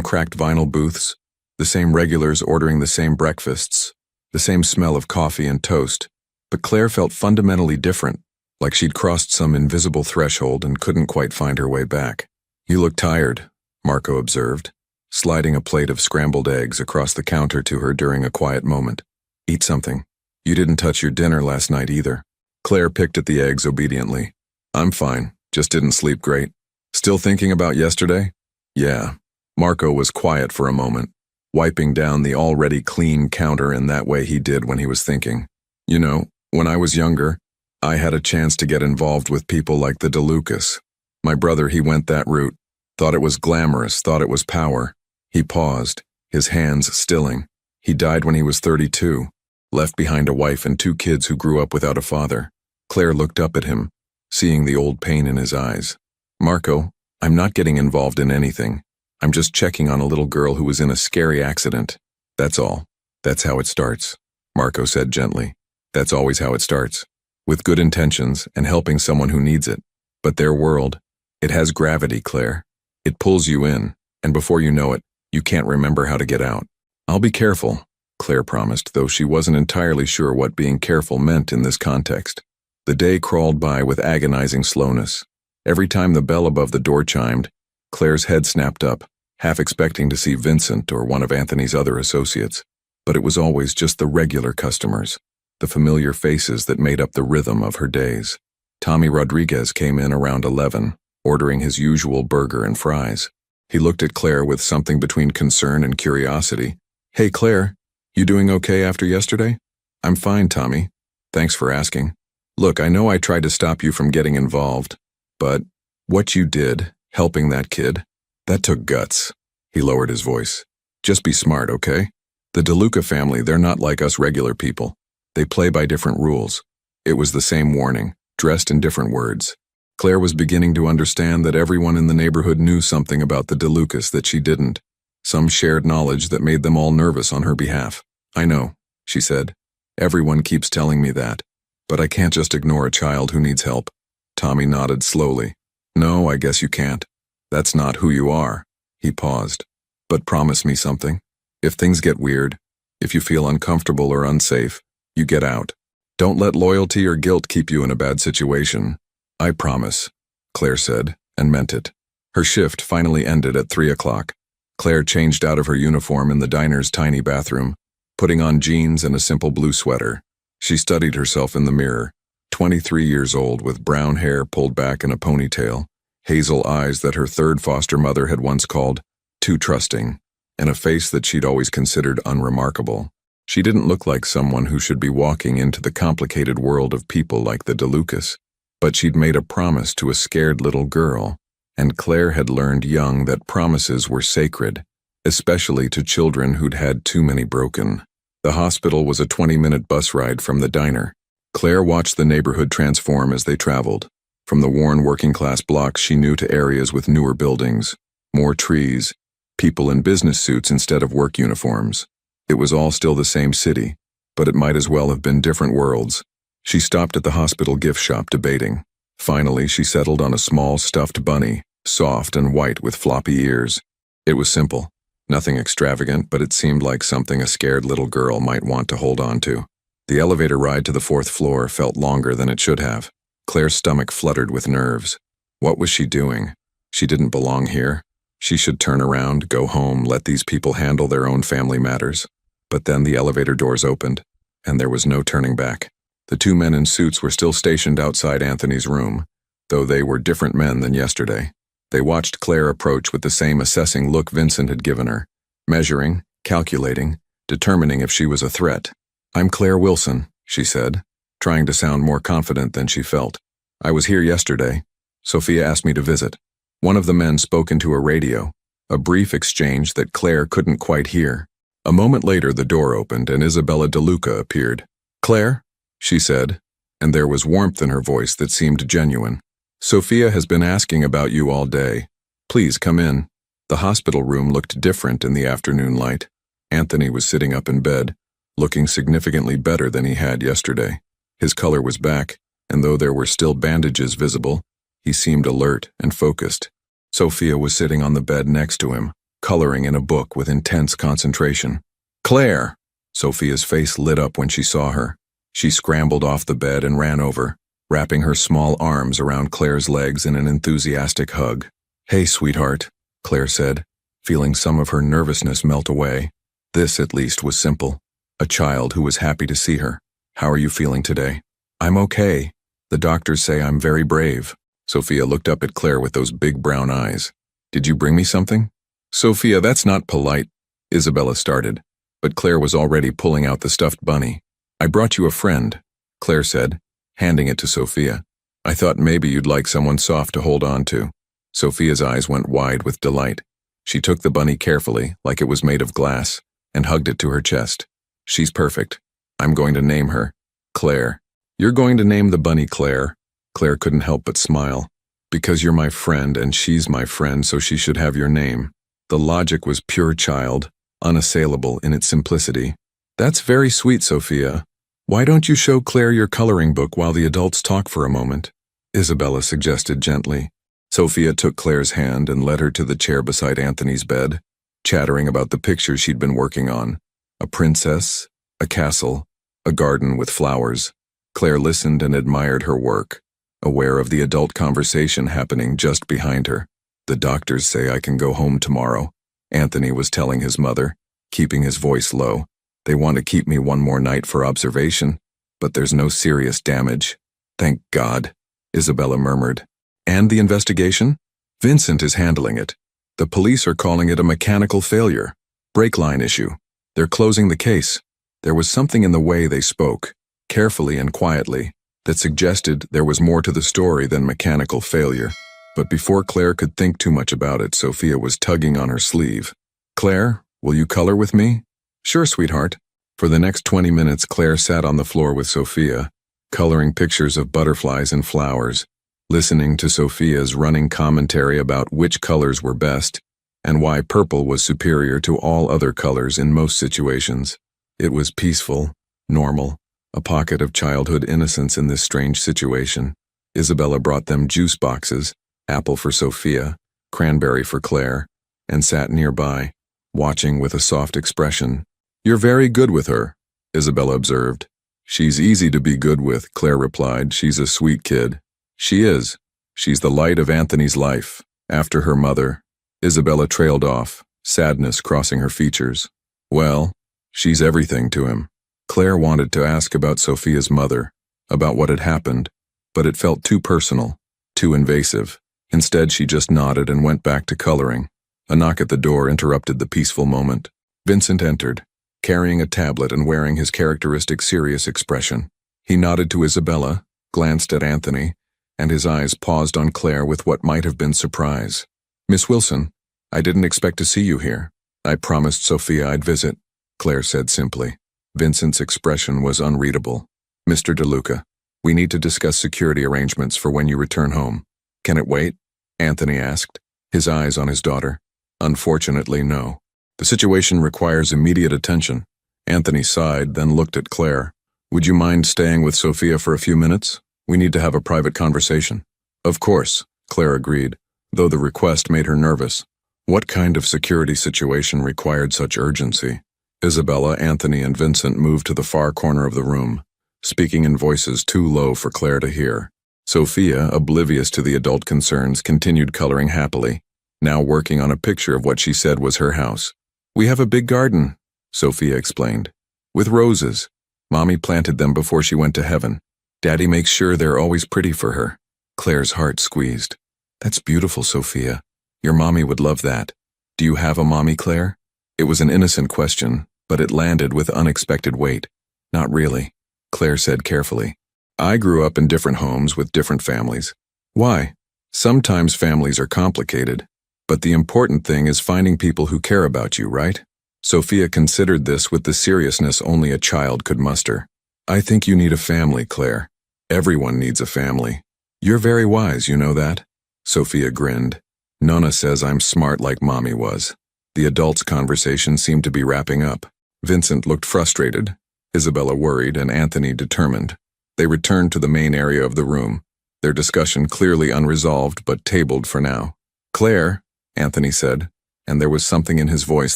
cracked vinyl booths, the same regulars ordering the same breakfasts, the same smell of coffee and toast. But Claire felt fundamentally different, like she'd crossed some invisible threshold and couldn't quite find her way back. You look tired, Marco observed, sliding a plate of scrambled eggs across the counter to her during a quiet moment. Eat something. You didn't touch your dinner last night either. Claire picked at the eggs obediently. I'm fine, just didn't sleep great. Still thinking about yesterday? Yeah. Marco was quiet for a moment, wiping down the already clean counter in that way he did when he was thinking. You know, when I was younger, I had a chance to get involved with people like the DeLucas. My brother, he went that route. Thought it was glamorous, thought it was power. He paused, his hands stilling. He died when he was 32, left behind a wife and 2 kids who grew up without a father. Claire looked up at him, seeing the old pain in his eyes. Marco, I'm not getting involved in anything. I'm just checking on a little girl who was in a scary accident. That's all. That's how it starts, Marco said gently. That's always how it starts. With good intentions and helping someone who needs it. But their world, it has gravity, Claire. It pulls you in, and before you know it, you can't remember how to get out. I'll be careful, Claire promised, though she wasn't entirely sure what being careful meant in this context. The day crawled by with agonizing slowness. Every time the bell above the door chimed, Claire's head snapped up, half expecting to see Vincent or one of Anthony's other associates. But it was always just the regular customers, the familiar faces that made up the rhythm of her days. Tommy Rodriguez came in around 11, ordering his usual burger and fries. He looked at Claire with something between concern and curiosity. Hey Claire, you doing okay after yesterday? I'm fine, Tommy. Thanks for asking. Look, I know I tried to stop you from getting involved, but what you did, helping that kid, that took guts. He lowered his voice. Just be smart, okay? The DeLuca family, they're not like us regular people. They play by different rules. It was the same warning, dressed in different words. Claire was beginning to understand that everyone in the neighborhood knew something about the DeLucas that she didn't. Some shared knowledge that made them all nervous on her behalf. I know, she said. Everyone keeps telling me that. But I can't just ignore a child who needs help. Tommy nodded slowly. No, I guess you can't. That's not who you are. He paused. But promise me something. If things get weird, if you feel uncomfortable or unsafe, you get out. Don't let loyalty or guilt keep you in a bad situation. I promise, Claire said, and meant it. Her shift finally ended at 3 o'clock. Claire changed out of her uniform in the diner's tiny bathroom, putting on jeans and a simple blue sweater. She studied herself in the mirror, 23 years old with brown hair pulled back in a ponytail, hazel eyes that her third foster mother had once called too trusting, and a face that she'd always considered unremarkable. She didn't look like someone who should be walking into the complicated world of people like the DeLucas, but she'd made a promise to a scared little girl, and Claire had learned young that promises were sacred, especially to children who'd had too many broken. The hospital was a 20-minute bus ride from the diner. Claire watched the neighborhood transform as they traveled, from the worn working-class blocks she knew to areas with newer buildings, more trees, people in business suits instead of work uniforms. It was all still the same city, but it might as well have been different worlds. She stopped at the hospital gift shop debating. Finally, she settled on a small stuffed bunny, soft and white with floppy ears. It was simple, nothing extravagant, but it seemed like something a scared little girl might want to hold on to. The elevator ride to the 4th floor felt longer than it should have. Claire's stomach fluttered with nerves. What was she doing? She didn't belong here. She should turn around, go home, let these people handle their own family matters. But then the elevator doors opened, and there was no turning back. The 2 men in suits were still stationed outside Anthony's room, though they were different men than yesterday. They watched Claire approach with the same assessing look Vincent had given her, measuring, calculating, determining if she was a threat. I'm Claire Wilson, she said, trying to sound more confident than she felt. I was here yesterday. Sophia asked me to visit. One of the men spoke into a radio, a brief exchange that Claire couldn't quite hear. A moment later, the door opened and Isabella DeLuca appeared. Claire, she said, and there was warmth in her voice that seemed genuine. Sophia has been asking about you all day. Please come in. The hospital room looked different in the afternoon light. Anthony was sitting up in bed, looking significantly better than he had yesterday. His color was back, and though there were still bandages visible, he seemed alert and focused. Sophia was sitting on the bed next to him, coloring in a book with intense concentration. Claire! Sophia's face lit up when she saw her. She scrambled off the bed and ran over, wrapping her small arms around Claire's legs in an enthusiastic hug. Hey, sweetheart. Claire said, feeling some of her nervousness melt away. This, at least, was simple. A child who was happy to see her. How are you feeling today? I'm okay. The doctors say I'm very brave. Sophia looked up at Claire with those big brown eyes. Did you bring me something? Sophia, that's not polite, Isabella started, but Claire was already pulling out the stuffed bunny. I brought you a friend, Claire said, handing it to Sophia. I thought maybe you'd like someone soft to hold on to. Sophia's eyes went wide with delight. She took the bunny carefully, like it was made of glass, and hugged it to her chest. She's perfect. I'm going to name her Claire. You're going to name the bunny Claire? Claire couldn't help but smile. Because you're my friend and she's my friend, so she should have your name. The logic was pure child, unassailable in its simplicity. That's very sweet, Sophia. Why don't you show Claire your coloring book while the adults talk for a moment? Isabella suggested gently. Sophia took Claire's hand and led her to the chair beside Anthony's bed, chattering about the pictures she'd been working on. A princess, a castle, a garden with flowers. Claire listened and admired her work, aware of the adult conversation happening just behind her. The doctors say I can go home tomorrow, Anthony was telling his mother, keeping his voice low. They want to keep me one more night for observation, but there's no serious damage. Thank God, Isabella murmured. And the investigation? Vincent is handling it. The police are calling it a mechanical failure. Brake line issue. They're closing the case. There was something in the way they spoke, carefully and quietly, that suggested there was more to the story than mechanical failure. But before Claire could think too much about it, Sophia was tugging on her sleeve. Claire, will you color with me? Sure, sweetheart. For the next 20 minutes, Claire sat on the floor with Sophia, coloring pictures of butterflies and flowers, listening to Sophia's running commentary about which colors were best and why purple was superior to all other colors in most situations. It was peaceful, normal, a pocket of childhood innocence in this strange situation. Isabella brought them juice boxes, apple for Sophia, cranberry for Claire, and sat nearby, watching with a soft expression. You're very good with her, Isabella observed. She's easy to be good with, Claire replied. She's a sweet kid. She is. She's the light of Anthony's life. After her mother, Isabella trailed off, sadness crossing her features. Well, she's everything to him. Claire wanted to ask about Sophia's mother, about what had happened, but it felt too personal, too invasive. Instead, she just nodded and went back to coloring. A knock at the door interrupted the peaceful moment. Vincent entered, carrying a tablet and wearing his characteristic serious expression. He nodded to Isabella, glanced at Anthony, and his eyes paused on Claire with what might have been surprise. Miss Wilson, I didn't expect to see you here. I promised Sophia I'd visit, Claire said simply. Vincent's expression was unreadable. Mr. DeLuca, we need to discuss security arrangements for when you return home. Can it wait? Anthony asked, his eyes on his daughter. Unfortunately, no. The situation requires immediate attention. Anthony sighed, then looked at Claire. Would you mind staying with Sophia for a few minutes? We need to have a private conversation. Of course, Claire agreed, though the request made her nervous. What kind of security situation required such urgency? Isabella, Anthony, and Vincent moved to the far corner of the room, speaking in voices too low for Claire to hear. Sophia, oblivious to the adult concerns, continued coloring happily, now working on a picture of what she said was her house. We have a big garden, Sophia explained, with roses. Mommy planted them before she went to heaven. Daddy makes sure they're always pretty for her. Claire's heart squeezed. That's beautiful, Sophia. Your mommy would love that. Do you have a mommy, Claire? It was an innocent question, but it landed with unexpected weight. Not really, Claire said carefully. I grew up in different homes with different families. Why? Sometimes families are complicated, but the important thing is finding people who care about you, right? Sophia considered this with the seriousness only a child could muster. I think you need a family, Claire. Everyone needs a family. You're very wise, you know that? Sophia grinned. Nona says I'm smart like Mommy was. The adults' conversation seemed to be wrapping up. Vincent looked frustrated, Isabella worried, and Anthony determined. They returned to the main area of the room, their discussion clearly unresolved but tabled for now. Claire, Anthony said, and there was something in his voice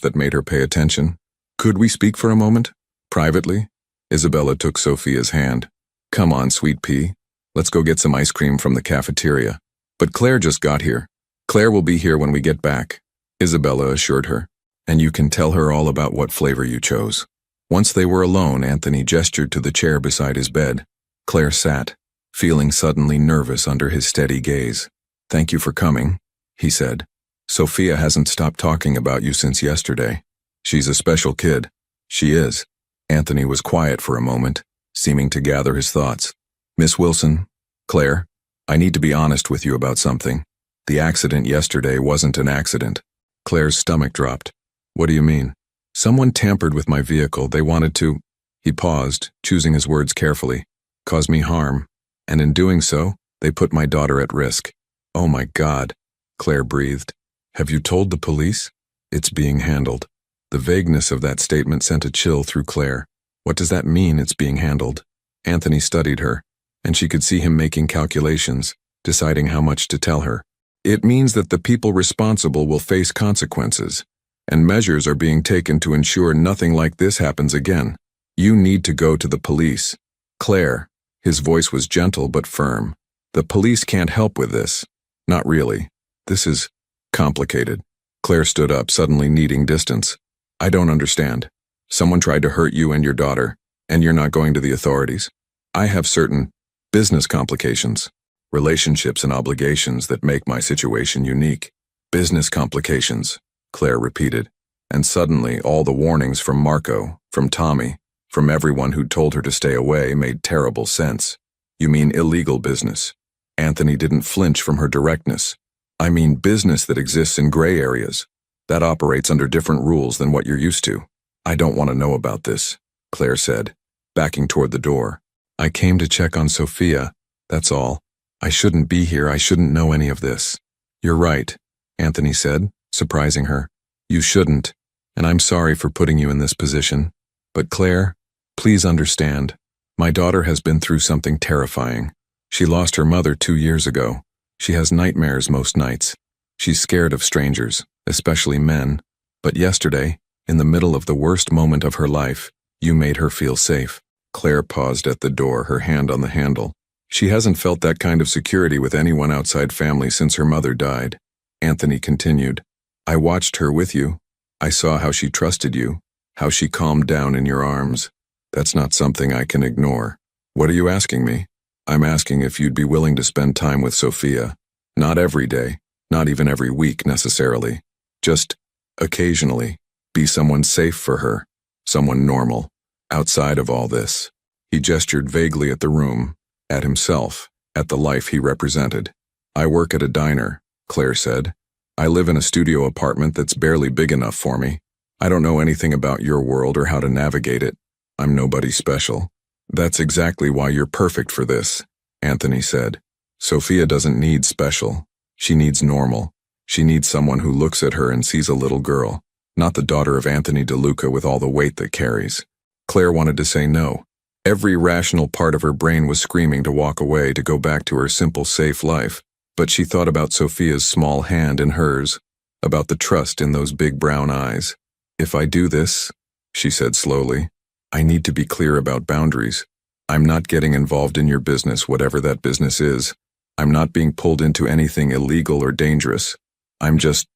that made her pay attention. Could we speak for a moment? Privately? Isabella took Sophia's hand. Come on, sweet pea. Let's go get some ice cream from the cafeteria. But Claire just got here. Claire will be here when we get back. Isabella assured her. And you can tell her all about what flavor you chose. Once they were alone, Anthony gestured to the chair beside his bed. Claire sat, feeling suddenly nervous under his steady gaze. Thank you for coming, he said. Sophia hasn't stopped talking about you since yesterday. She's a special kid. She is. Anthony was quiet for a moment, seeming to gather his thoughts. Miss Wilson, Claire, I need to be honest with you about something. The accident yesterday wasn't an accident. Claire's stomach dropped. What do you mean? Someone tampered with my vehicle. They wanted to. He paused, choosing his words carefully. Cause me harm. And in doing so, they put my daughter at risk. Oh my God, Claire breathed. Have you told the police? It's being handled. The vagueness of that statement sent a chill through Claire. What does that mean, it's being handled? Anthony studied her, and she could see him making calculations, deciding how much to tell her. It means that the people responsible will face consequences, and measures are being taken to ensure nothing like this happens again. You need to go to the police. Claire, his voice was gentle but firm. The police can't help with this. Not really. This is complicated. Claire stood up, suddenly needing distance. I don't understand. Someone tried to hurt you and your daughter, and you're not going to the authorities. I have certain business complications, relationships and obligations that make my situation unique. Business complications, Claire repeated, and suddenly all the warnings from Marco, from Tommy, from everyone who'd told her to stay away made terrible sense. You mean illegal business? Anthony didn't flinch from her directness. I mean business that exists in gray areas, that operates under different rules than what you're used to. I don't want to know about this, Claire said, backing toward the door. I came to check on Sophia, that's all. I shouldn't be here, I shouldn't know any of this. You're right, Anthony said, surprising her. You shouldn't, and I'm sorry for putting you in this position. But Claire, please understand, my daughter has been through something terrifying. She lost her mother 2 years ago. She has nightmares most nights. She's scared of strangers, especially men. But yesterday, in the middle of the worst moment of her life, you made her feel safe. Claire paused at the door, her hand on the handle. She hasn't felt that kind of security with anyone outside family since her mother died. Anthony continued. I watched her with you. I saw how she trusted you, how she calmed down in your arms. That's not something I can ignore. What are you asking me? I'm asking if you'd be willing to spend time with Sophia. Not every day, not even every week necessarily. Just occasionally. Be someone safe for her, someone normal, outside of all this. He gestured vaguely at the room, at himself, at the life he represented. I work at a diner, Claire said. I live in a studio apartment that's barely big enough for me. I don't know anything about your world or how to navigate it. I'm nobody special. That's exactly why you're perfect for this, Anthony said. Sophia doesn't need special. She needs normal. She needs someone who looks at her and sees a little girl, not the daughter of Anthony DeLuca with all the weight that carries. Claire wanted to say no. Every rational part of her brain was screaming to walk away, to go back to her simple, safe life. But she thought about Sophia's small hand in hers, about the trust in those big brown eyes. If I do this, she said slowly, I need to be clear about boundaries. I'm not getting involved in your business, whatever that business is. I'm not being pulled into anything illegal or dangerous. I'm just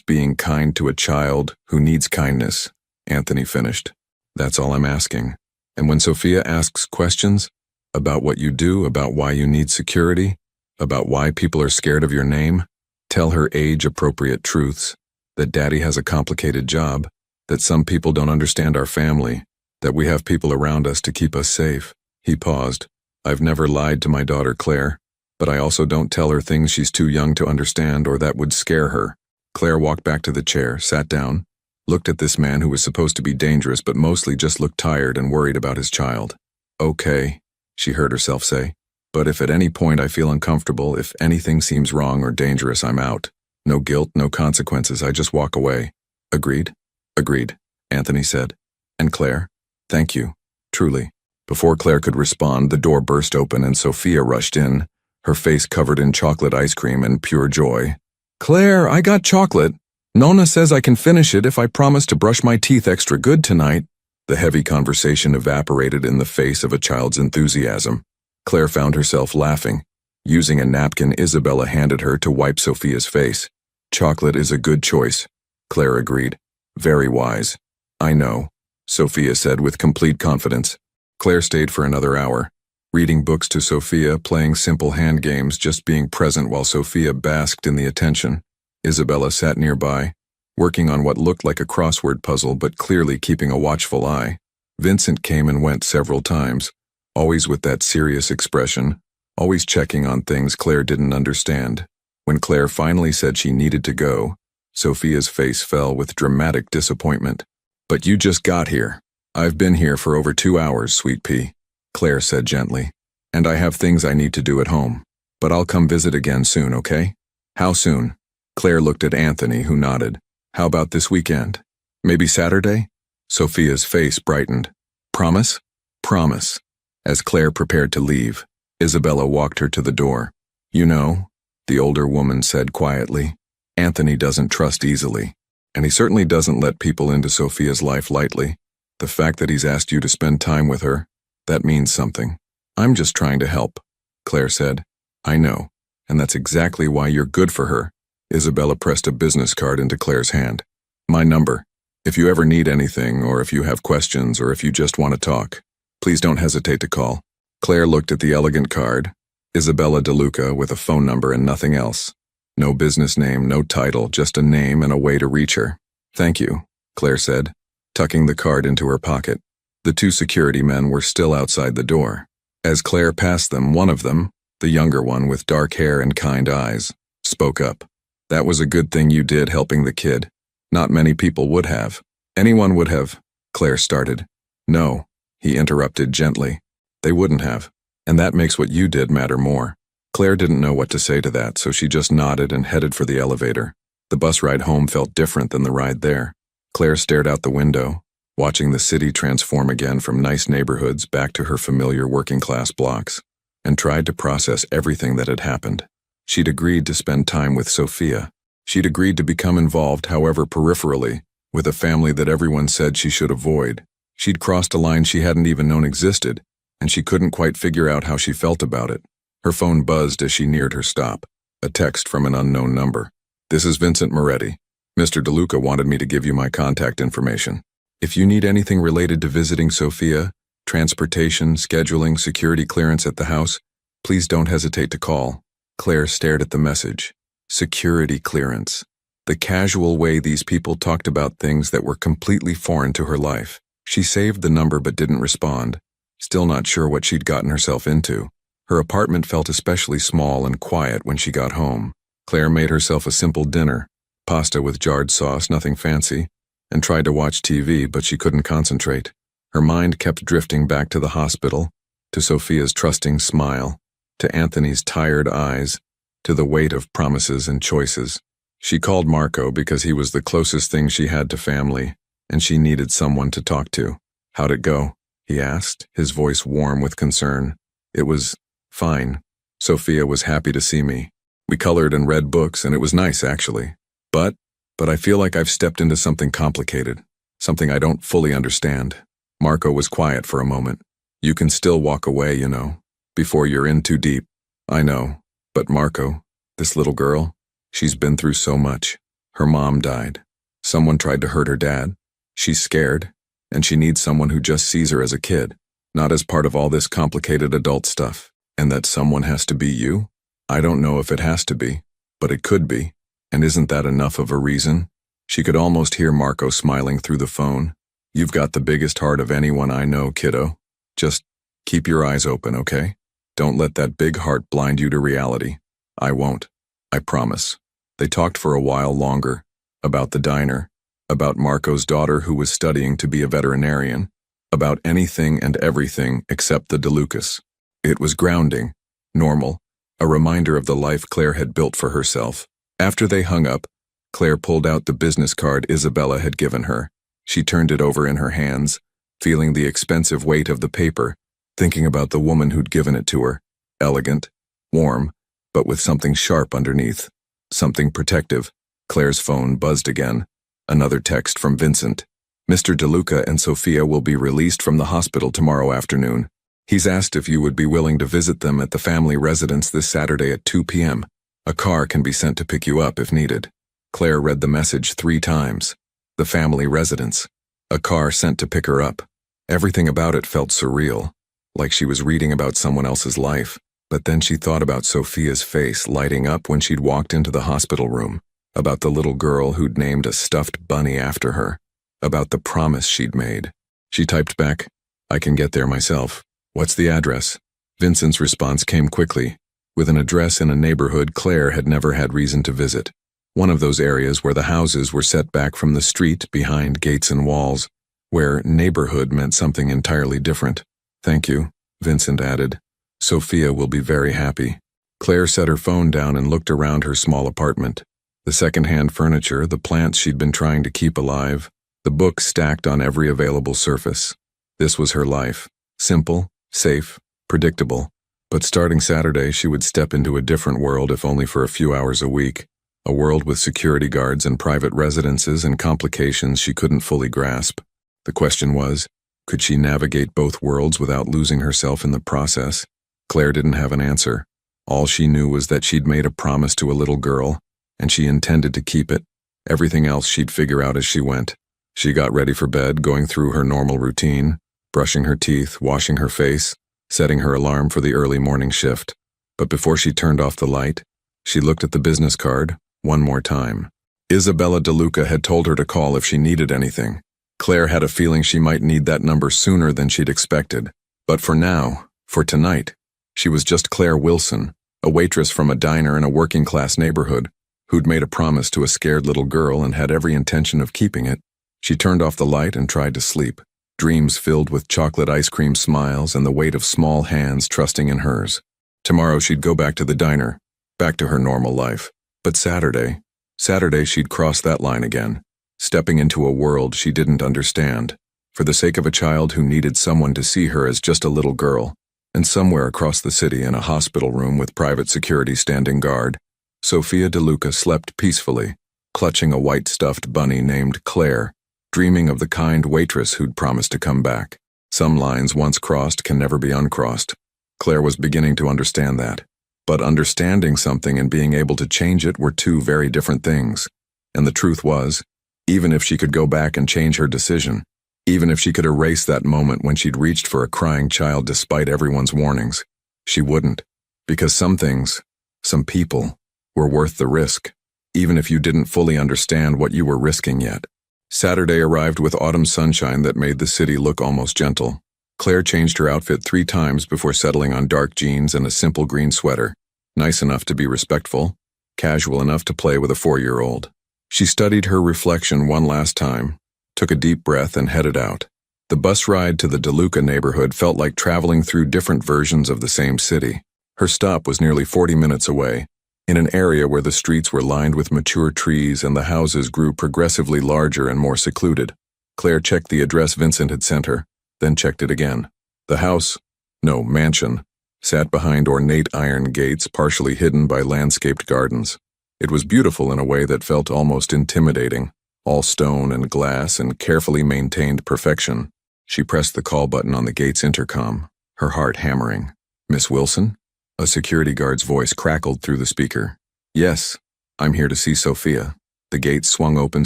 being kind to a child who needs kindness, Anthony finished. That's all I'm asking. And when Sophia asks questions about what you do, about why you need security, about why people are scared of your name, tell her age-appropriate truths, that Daddy has a complicated job, that some people don't understand our family, that we have people around us to keep us safe. He paused. I've never lied to my daughter Claire, but I also don't tell her things she's too young to understand or that would scare her. Claire walked back to the chair, sat down, looked at this man who was supposed to be dangerous but mostly just looked tired and worried about his child. Okay, she heard herself say, but if at any point I feel uncomfortable, if anything seems wrong or dangerous, I'm out. No guilt, no consequences, I just walk away. Agreed? Agreed, Anthony said. And Claire? Thank you, truly. Before Claire could respond, the door burst open and Sophia rushed in, her face covered in chocolate ice cream and pure joy. Claire, I got chocolate. Nona says I can finish it if I promise to brush my teeth extra good tonight. The heavy conversation evaporated in the face of a child's enthusiasm. Claire found herself laughing. Using a napkin Isabella handed her to wipe Sophia's face. Chocolate is a good choice, Claire agreed. Very wise. I know, Sophia said with complete confidence. Claire stayed for another hour, reading books to Sophia, playing simple hand games, just being present while Sophia basked in the attention. Isabella sat nearby, working on what looked like a crossword puzzle but clearly keeping a watchful eye. Vincent came and went several times, always with that serious expression, always checking on things Claire didn't understand. When Claire finally said she needed to go, Sophia's face fell with dramatic disappointment. But you just got here. I've been here for over 2 hours, sweet pea, Claire said gently. And I have things I need to do at home. But I'll come visit again soon, okay? How soon? Claire looked at Anthony, who nodded. How about this weekend? Maybe Saturday? Sophia's face brightened. Promise? Promise. As Claire prepared to leave, Isabella walked her to the door. You know, the older woman said quietly, Anthony doesn't trust easily. And he certainly doesn't let people into Sophia's life lightly. The fact that he's asked you to spend time with her, that means something. I'm just trying to help, Claire said. I know, and that's exactly why you're good for her. Isabella pressed a business card into Claire's hand. My number. If you ever need anything, or if you have questions, or if you just want to talk, please don't hesitate to call. Claire looked at the elegant card. Isabella DeLuca with a phone number and nothing else. No business name, no title, just a name and a way to reach her. Thank you, Claire said, tucking the card into her pocket. The 2 security men were still outside the door. As Claire passed them, one of them, the younger one with dark hair and kind eyes, spoke up. That was a good thing you did helping the kid. Not many people would have. Anyone would have, Claire started. No, he interrupted gently. They wouldn't have. And that makes what you did matter more. Claire didn't know what to say to that, so she just nodded and headed for the elevator. The bus ride home felt different than the ride there. Claire stared out the window, watching the city transform again from nice neighborhoods back to her familiar working-class blocks, and tried to process everything that had happened. She'd agreed to spend time with Sophia. She'd agreed to become involved, however peripherally, with a family that everyone said she should avoid. She'd crossed a line she hadn't even known existed, and she couldn't quite figure out how she felt about it. Her phone buzzed as she neared her stop. A text from an unknown number. This is Vincent Moretti. Mr. DeLuca wanted me to give you my contact information. If you need anything related to visiting Sophia, transportation, scheduling, security clearance at the house, please don't hesitate to call. Claire stared at the message. Security clearance. The casual way these people talked about things that were completely foreign to her life. She saved the number but didn't respond, still not sure what she'd gotten herself into. Her apartment felt especially small and quiet when she got home. Claire made herself a simple dinner, pasta with jarred sauce, nothing fancy, and tried to watch TV, but she couldn't concentrate. Her mind kept drifting back to the hospital, to Sophia's trusting smile, to Anthony's tired eyes, to the weight of promises and choices. She called Marco because he was the closest thing she had to family, and she needed someone to talk to. How'd it go? He asked, his voice warm with concern. It was fine. Sophia was happy to see me. We colored and read books, and it was nice, actually. But I feel like I've stepped into something complicated, something I don't fully understand. Marco was quiet for a moment. You can still walk away, you know, before you're in too deep. I know. But Marco, this little girl, she's been through so much. Her mom died. Someone tried to hurt her dad. She's scared, and she needs someone who just sees her as a kid, not as part of all this complicated adult stuff. And that someone has to be you? I don't know if it has to be, but it could be. And isn't that enough of a reason? She could almost hear Marco smiling through the phone. You've got the biggest heart of anyone I know, kiddo. Just keep your eyes open, okay? Don't let that big heart blind you to reality. I won't. I promise. They talked for a while longer, about the diner, about Marco's daughter who was studying to be a veterinarian, about anything and everything except the DeLucas. It was grounding, normal, a reminder of the life Claire had built for herself. After they hung up, Claire pulled out the business card Isabella had given her. She turned it over in her hands, feeling the expensive weight of the paper, thinking about the woman who'd given it to her. Elegant, warm, but with something sharp underneath. Something protective. Claire's phone buzzed again. Another text from Vincent. Mr. DeLuca and Sophia will be released from the hospital tomorrow afternoon. He's asked if you would be willing to visit them at the family residence this Saturday at 2 p.m. A car can be sent to pick you up if needed. Claire read the message 3 times. The family residence. A car sent to pick her up. Everything about it felt surreal, like she was reading about someone else's life. But then she thought about Sophia's face lighting up when she'd walked into the hospital room, about the little girl who'd named a stuffed bunny after her, about the promise she'd made. She typed back, "I can get there myself. What's the address?" Vincent's response came quickly, with an address in a neighborhood Claire had never had reason to visit. One of those areas where the houses were set back from the street behind gates and walls, where neighborhood meant something entirely different. "Thank you," Vincent added. "Sophia will be very happy." Claire set her phone down and looked around her small apartment. The second-hand furniture, the plants she'd been trying to keep alive, the books stacked on every available surface. This was her life. Simple, safe, predictable. But starting Saturday, she would step into a different world, if only for a few hours a week. A world with security guards and private residences and complications she couldn't fully grasp. The question was, could she navigate both worlds without losing herself in the process? Claire didn't have an answer. All she knew was that she'd made a promise to a little girl, and she intended to keep it. Everything else she'd figure out as she went. She got ready for bed, going through her normal routine, brushing her teeth, washing her face, setting her alarm for the early morning shift. But before she turned off the light, she looked at the business card one more time. Isabella DeLuca had told her to call if she needed anything. Claire had a feeling she might need that number sooner than she'd expected. But for now, for tonight, she was just Claire Wilson, a waitress from a diner in a working-class neighborhood, who'd made a promise to a scared little girl and had every intention of keeping it. She turned off the light and tried to sleep, dreams filled with chocolate ice cream smiles and the weight of small hands trusting in hers. Tomorrow she'd go back to the diner, back to her normal life. But Saturday she'd cross that line again, stepping into a world she didn't understand, for the sake of a child who needed someone to see her as just a little girl. And somewhere across the city, in a hospital room with private security standing guard, Sophia DeLuca slept peacefully, clutching a white stuffed bunny named Claire, dreaming of the kind waitress who'd promised to come back. Some lines once crossed can never be uncrossed. Claire was beginning to understand that. But understanding something and being able to change it were two very different things. And the truth was, even if she could go back and change her decision, even if she could erase that moment when she'd reached for a crying child despite everyone's warnings, she wouldn't. Because some things, some people, were worth the risk, even if you didn't fully understand what you were risking yet. Saturday arrived with autumn sunshine that made the city look almost gentle. Claire changed her outfit 3 times before settling on dark jeans and a simple green sweater, nice enough to be respectful, casual enough to play with a 4-year-old. She studied her reflection one last time, took a deep breath and headed out. The bus ride to the DeLuca neighborhood felt like traveling through different versions of the same city. Her stop was nearly 40 minutes away, in an area where the streets were lined with mature trees and the houses grew progressively larger and more secluded. Claire checked the address Vincent had sent her, then checked it again. The house, no, mansion, sat behind ornate iron gates partially hidden by landscaped gardens. It was beautiful in a way that felt almost intimidating, all stone and glass and carefully maintained perfection. She pressed the call button on the gate's intercom, her heart hammering. "Miss Wilson?" A security guard's voice crackled through the speaker. "Yes, I'm here to see Sophia." The gate swung open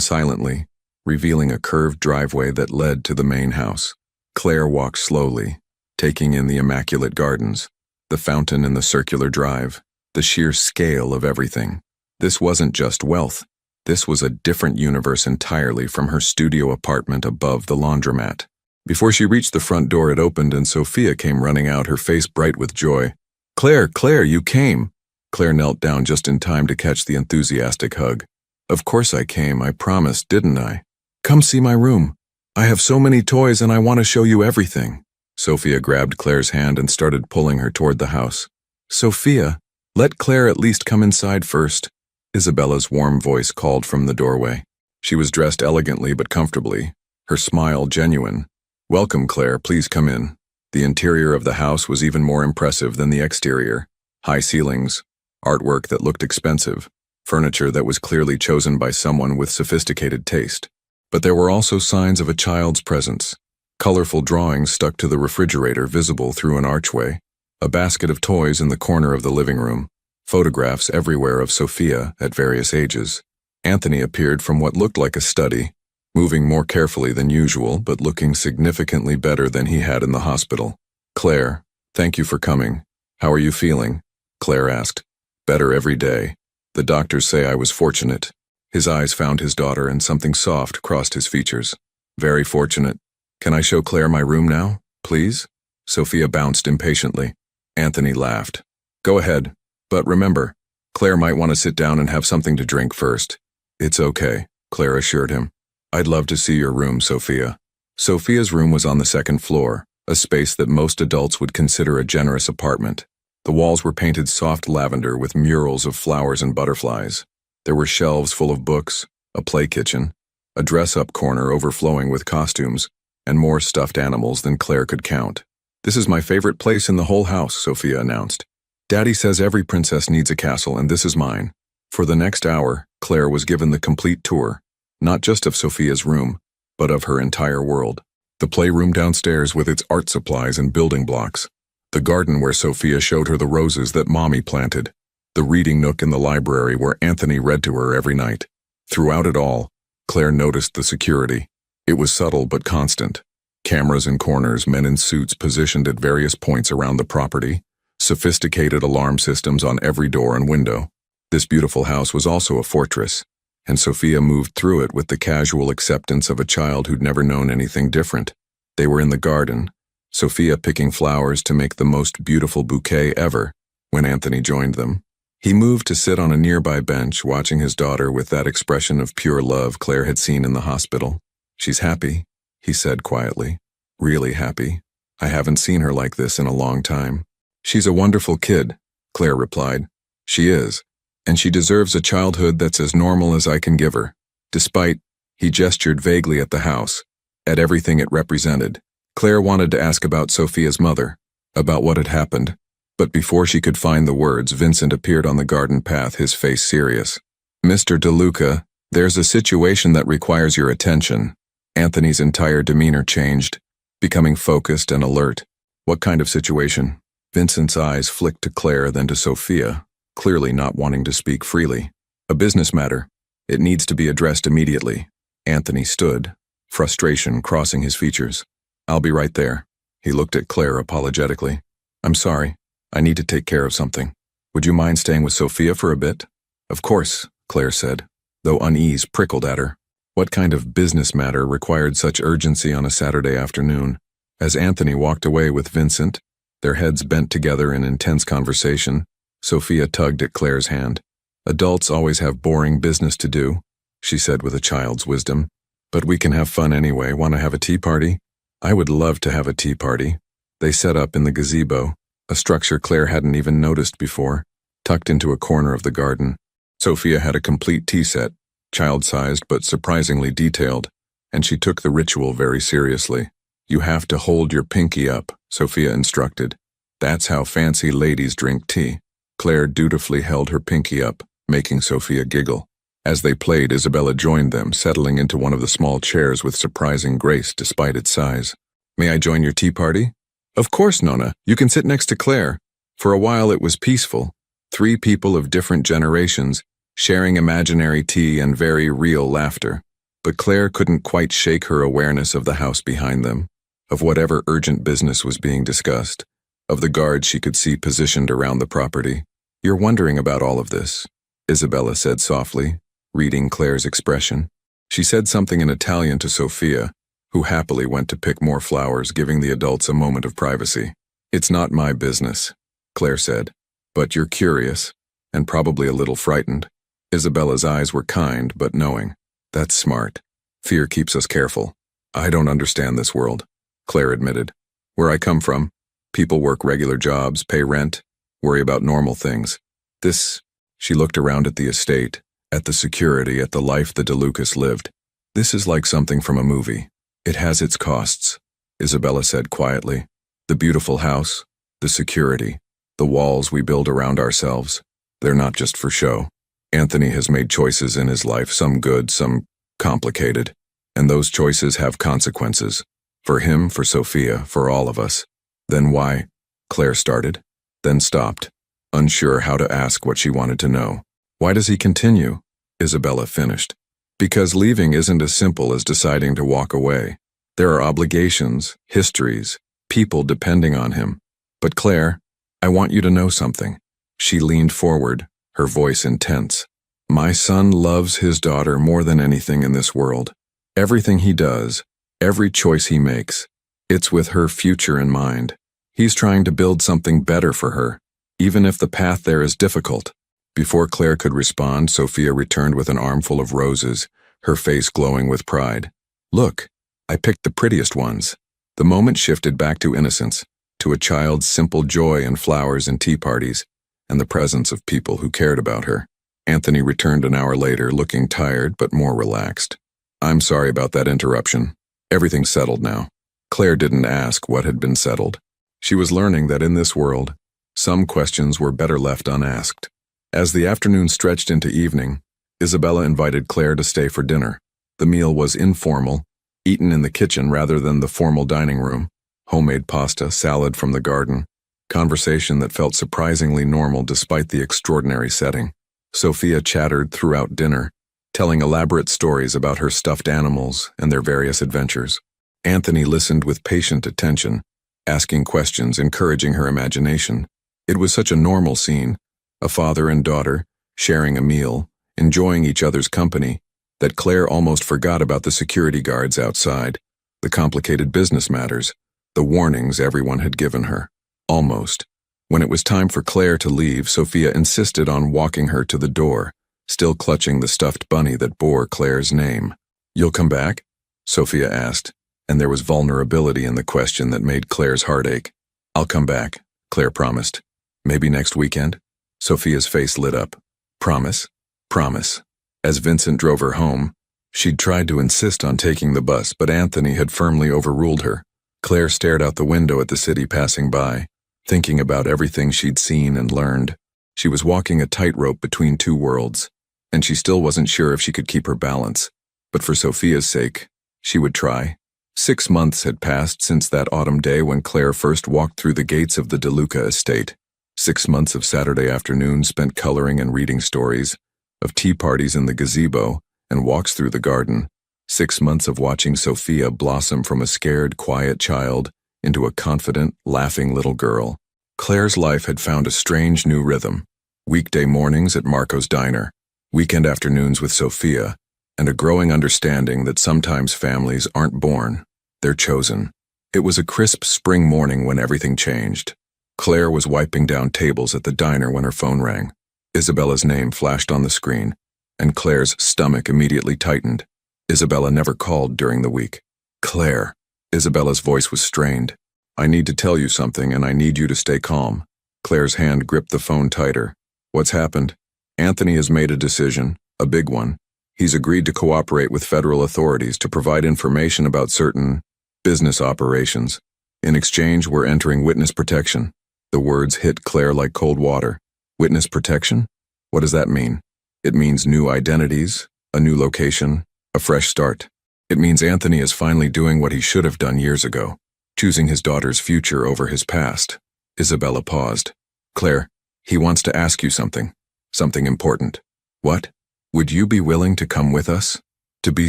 silently, revealing a curved driveway that led to the main house. Claire walked slowly, taking in the immaculate gardens, the fountain in the circular drive, the sheer scale of everything. This wasn't just wealth. This was a different universe entirely from her studio apartment above the laundromat. Before she reached the front door, it opened and Sophia came running out, her face bright with joy. Claire, you came!" Claire knelt down just in time to catch the enthusiastic hug. "Of course I came, I promised, didn't I? Come see my room. I have so many toys and I want to show you everything." Sophia grabbed Claire's hand and started pulling her toward the house. "Sophia, let Claire at least come inside first," Isabella's warm voice called from the doorway. She was dressed elegantly but comfortably, her smile genuine. "Welcome, Claire, please come in." The interior of the house was even more impressive than the exterior. High ceilings, artwork that looked expensive, furniture that was clearly chosen by someone with sophisticated taste. But there were also signs of a child's presence. Colorful drawings stuck to the refrigerator visible through an archway, a basket of toys in the corner of the living room, photographs everywhere of Sophia at various ages, Anthony appeared from what looked like a study, moving more carefully than usual but looking significantly better than he had in the hospital. "Claire, thank you for coming. How are you feeling?" Claire asked. "Better every day. The doctors say I was fortunate." His eyes found his daughter and something soft crossed his features. "Very fortunate. Can I show Claire my room now, please?" Sophia bounced impatiently. Anthony laughed. "Go ahead. But remember, Claire might want to sit down and have something to drink first." "It's okay," Claire assured him. "I'd love to see your room, Sophia." Sophia's room was on the second floor, a space that most adults would consider a generous apartment. The walls were painted soft lavender with murals of flowers and butterflies. There were shelves full of books, a play kitchen, a dress-up corner overflowing with costumes, and more stuffed animals than Claire could count. "This is my favorite place in the whole house," Sophia announced. "Daddy says every princess needs a castle, and this is mine." For the next hour, Claire was given the complete tour, not just of Sophia's room, but of her entire world. The playroom downstairs with its art supplies and building blocks. The garden where Sophia showed her the roses that Mommy planted. The reading nook in the library where Anthony read to her every night. Throughout it all, Claire noticed the security. It was subtle but constant. Cameras in corners, men in suits positioned at various points around the property, sophisticated alarm systems on every door and window. This beautiful house was also a fortress, and Sophia moved through it with the casual acceptance of a child who'd never known anything different. They were in the garden, Sophia picking flowers to make the most beautiful bouquet ever, when Anthony joined them. He moved to sit on a nearby bench, watching his daughter with that expression of pure love Claire had seen in the hospital. "She's happy," he said quietly. "Really happy. I haven't seen her like this in a long time." "She's a wonderful kid," Claire replied. "She is, and she deserves a childhood that's as normal as I can give her." Despite, he gestured vaguely at the house, at everything it represented. Claire wanted to ask about Sophia's mother, about what had happened, but before she could find the words, Vincent appeared on the garden path, his face serious. "Mr. DeLuca, there's a situation that requires your attention." Anthony's entire demeanor changed, becoming focused and alert. "What kind of situation?" Vincent's eyes flicked to Claire, then to Sophia, clearly not wanting to speak freely. "A business matter. It needs to be addressed immediately." Anthony stood, frustration crossing his features. "I'll be right there." He looked at Claire apologetically. "I'm sorry. I need to take care of something. Would you mind staying with Sophia for a bit?" "Of course," Claire said, though unease prickled at her. What kind of business matter required such urgency on a Saturday afternoon? As Anthony walked away with Vincent, their heads bent together in intense conversation, Sophia tugged at Claire's hand. "Adults always have boring business to do," she said with a child's wisdom. "But we can have fun anyway. Want to have a tea party?" "I would love to have a tea party." They set up in the gazebo, a structure Claire hadn't even noticed before, tucked into a corner of the garden. Sophia had a complete tea set, child-sized but surprisingly detailed, and she took the ritual very seriously. "You have to hold your pinky up," Sophia instructed. "That's how fancy ladies drink tea." Claire dutifully held her pinky up, making Sophia giggle. As they played, Isabella joined them, settling into one of the small chairs with surprising grace despite its size. "May I join your tea party?" "Of course, Nona. You can sit next to Claire." For a while it was peaceful. 3 people of different generations, sharing imaginary tea and very real laughter. But Claire couldn't quite shake her awareness of the house behind them, of whatever urgent business was being discussed, of the guards she could see positioned around the property. "You're wondering about all of this," Isabella said softly, reading Claire's expression. She said something in Italian to Sophia, who happily went to pick more flowers, giving the adults a moment of privacy. "It's not my business," Claire said, "but you're curious, and probably a little frightened." Isabella's eyes were kind but knowing. "That's smart. Fear keeps us careful." "I don't understand this world," Claire admitted. "Where I come from, people work regular jobs, pay rent, worry about normal things. This," she looked around at the estate, at the security, at the life the DeLucas lived. "This is like something from a movie. It has its costs," Isabella said quietly. "The beautiful house, the security, the walls we build around ourselves, they're not just for show. Anthony has made choices in his life, some good, some complicated, and those choices have consequences. For him, for Sophia, for all of us." "Then why?" Claire started, then stopped, unsure how to ask what she wanted to know. "Why does he continue?" Isabella finished. Because leaving isn't as simple as deciding to walk away. There are obligations, histories, people depending on him. But Claire, I want you to know something. She leaned forward, her voice intense. My son loves his daughter more than anything in this world. Everything he does, every choice he makes, it's with her future in mind. He's trying to build something better for her, even if the path there is difficult. Before Claire could respond, Sophia returned with an armful of roses, her face glowing with pride. Look, I picked the prettiest ones. The moment shifted back to innocence, to a child's simple joy in flowers and tea parties, and the presence of people who cared about her. Anthony returned an hour later, looking tired but more relaxed. I'm sorry about that interruption. Everything's settled now. Claire didn't ask what had been settled. She was learning that in this world, some questions were better left unasked. As the afternoon stretched into evening, Isabella invited Claire to stay for dinner. The meal was informal, eaten in the kitchen rather than the formal dining room. Homemade pasta, salad from the garden, conversation that felt surprisingly normal despite the extraordinary setting. Sophia chattered throughout dinner, telling elaborate stories about her stuffed animals and their various adventures. Anthony listened with patient attention, asking questions, encouraging her imagination. It was such a normal scene, a father and daughter, sharing a meal, enjoying each other's company, that Claire almost forgot about the security guards outside, the complicated business matters, the warnings everyone had given her. Almost. When it was time for Claire to leave, Sophia insisted on walking her to the door, still clutching the stuffed bunny that bore Claire's name. You'll come back? Sophia asked, and there was vulnerability in the question that made Claire's heart ache. I'll come back, Claire promised. Maybe next weekend? Sophia's face lit up. Promise? Promise. As Vincent drove her home, she'd tried to insist on taking the bus, but Anthony had firmly overruled her. Claire stared out the window at the city passing by, thinking about everything she'd seen and learned. She was walking a tightrope between two worlds, and she still wasn't sure if she could keep her balance. But for Sophia's sake, she would try. 6 months had passed since that autumn day when Claire first walked through the gates of the DeLuca estate. 6 months of Saturday afternoons spent coloring and reading stories, of tea parties in the gazebo and walks through the garden. 6 months of watching Sophia blossom from a scared, quiet child into a confident, laughing little girl. Claire's life had found a strange new rhythm. Weekday mornings at Marco's diner, weekend afternoons with Sophia, and a growing understanding that sometimes families aren't born, they're chosen. It was a crisp spring morning when everything changed. Claire was wiping down tables at the diner when her phone rang. Isabella's name flashed on the screen, and Claire's stomach immediately tightened. Isabella never called during the week. Claire. Isabella's voice was strained. I need to tell you something, and I need you to stay calm. Claire's hand gripped the phone tighter. What's happened? Anthony has made a decision, a big one. He's agreed to cooperate with federal authorities to provide information about certain business operations. In exchange, we're entering witness protection. The words hit Claire like cold water. Witness protection? What does that mean? It means new identities, a new location, a fresh start. It means Anthony is finally doing what he should have done years ago, choosing his daughter's future over his past. Isabella paused. Claire, he wants to ask you something. Something important. What? Would you be willing to come with us? To be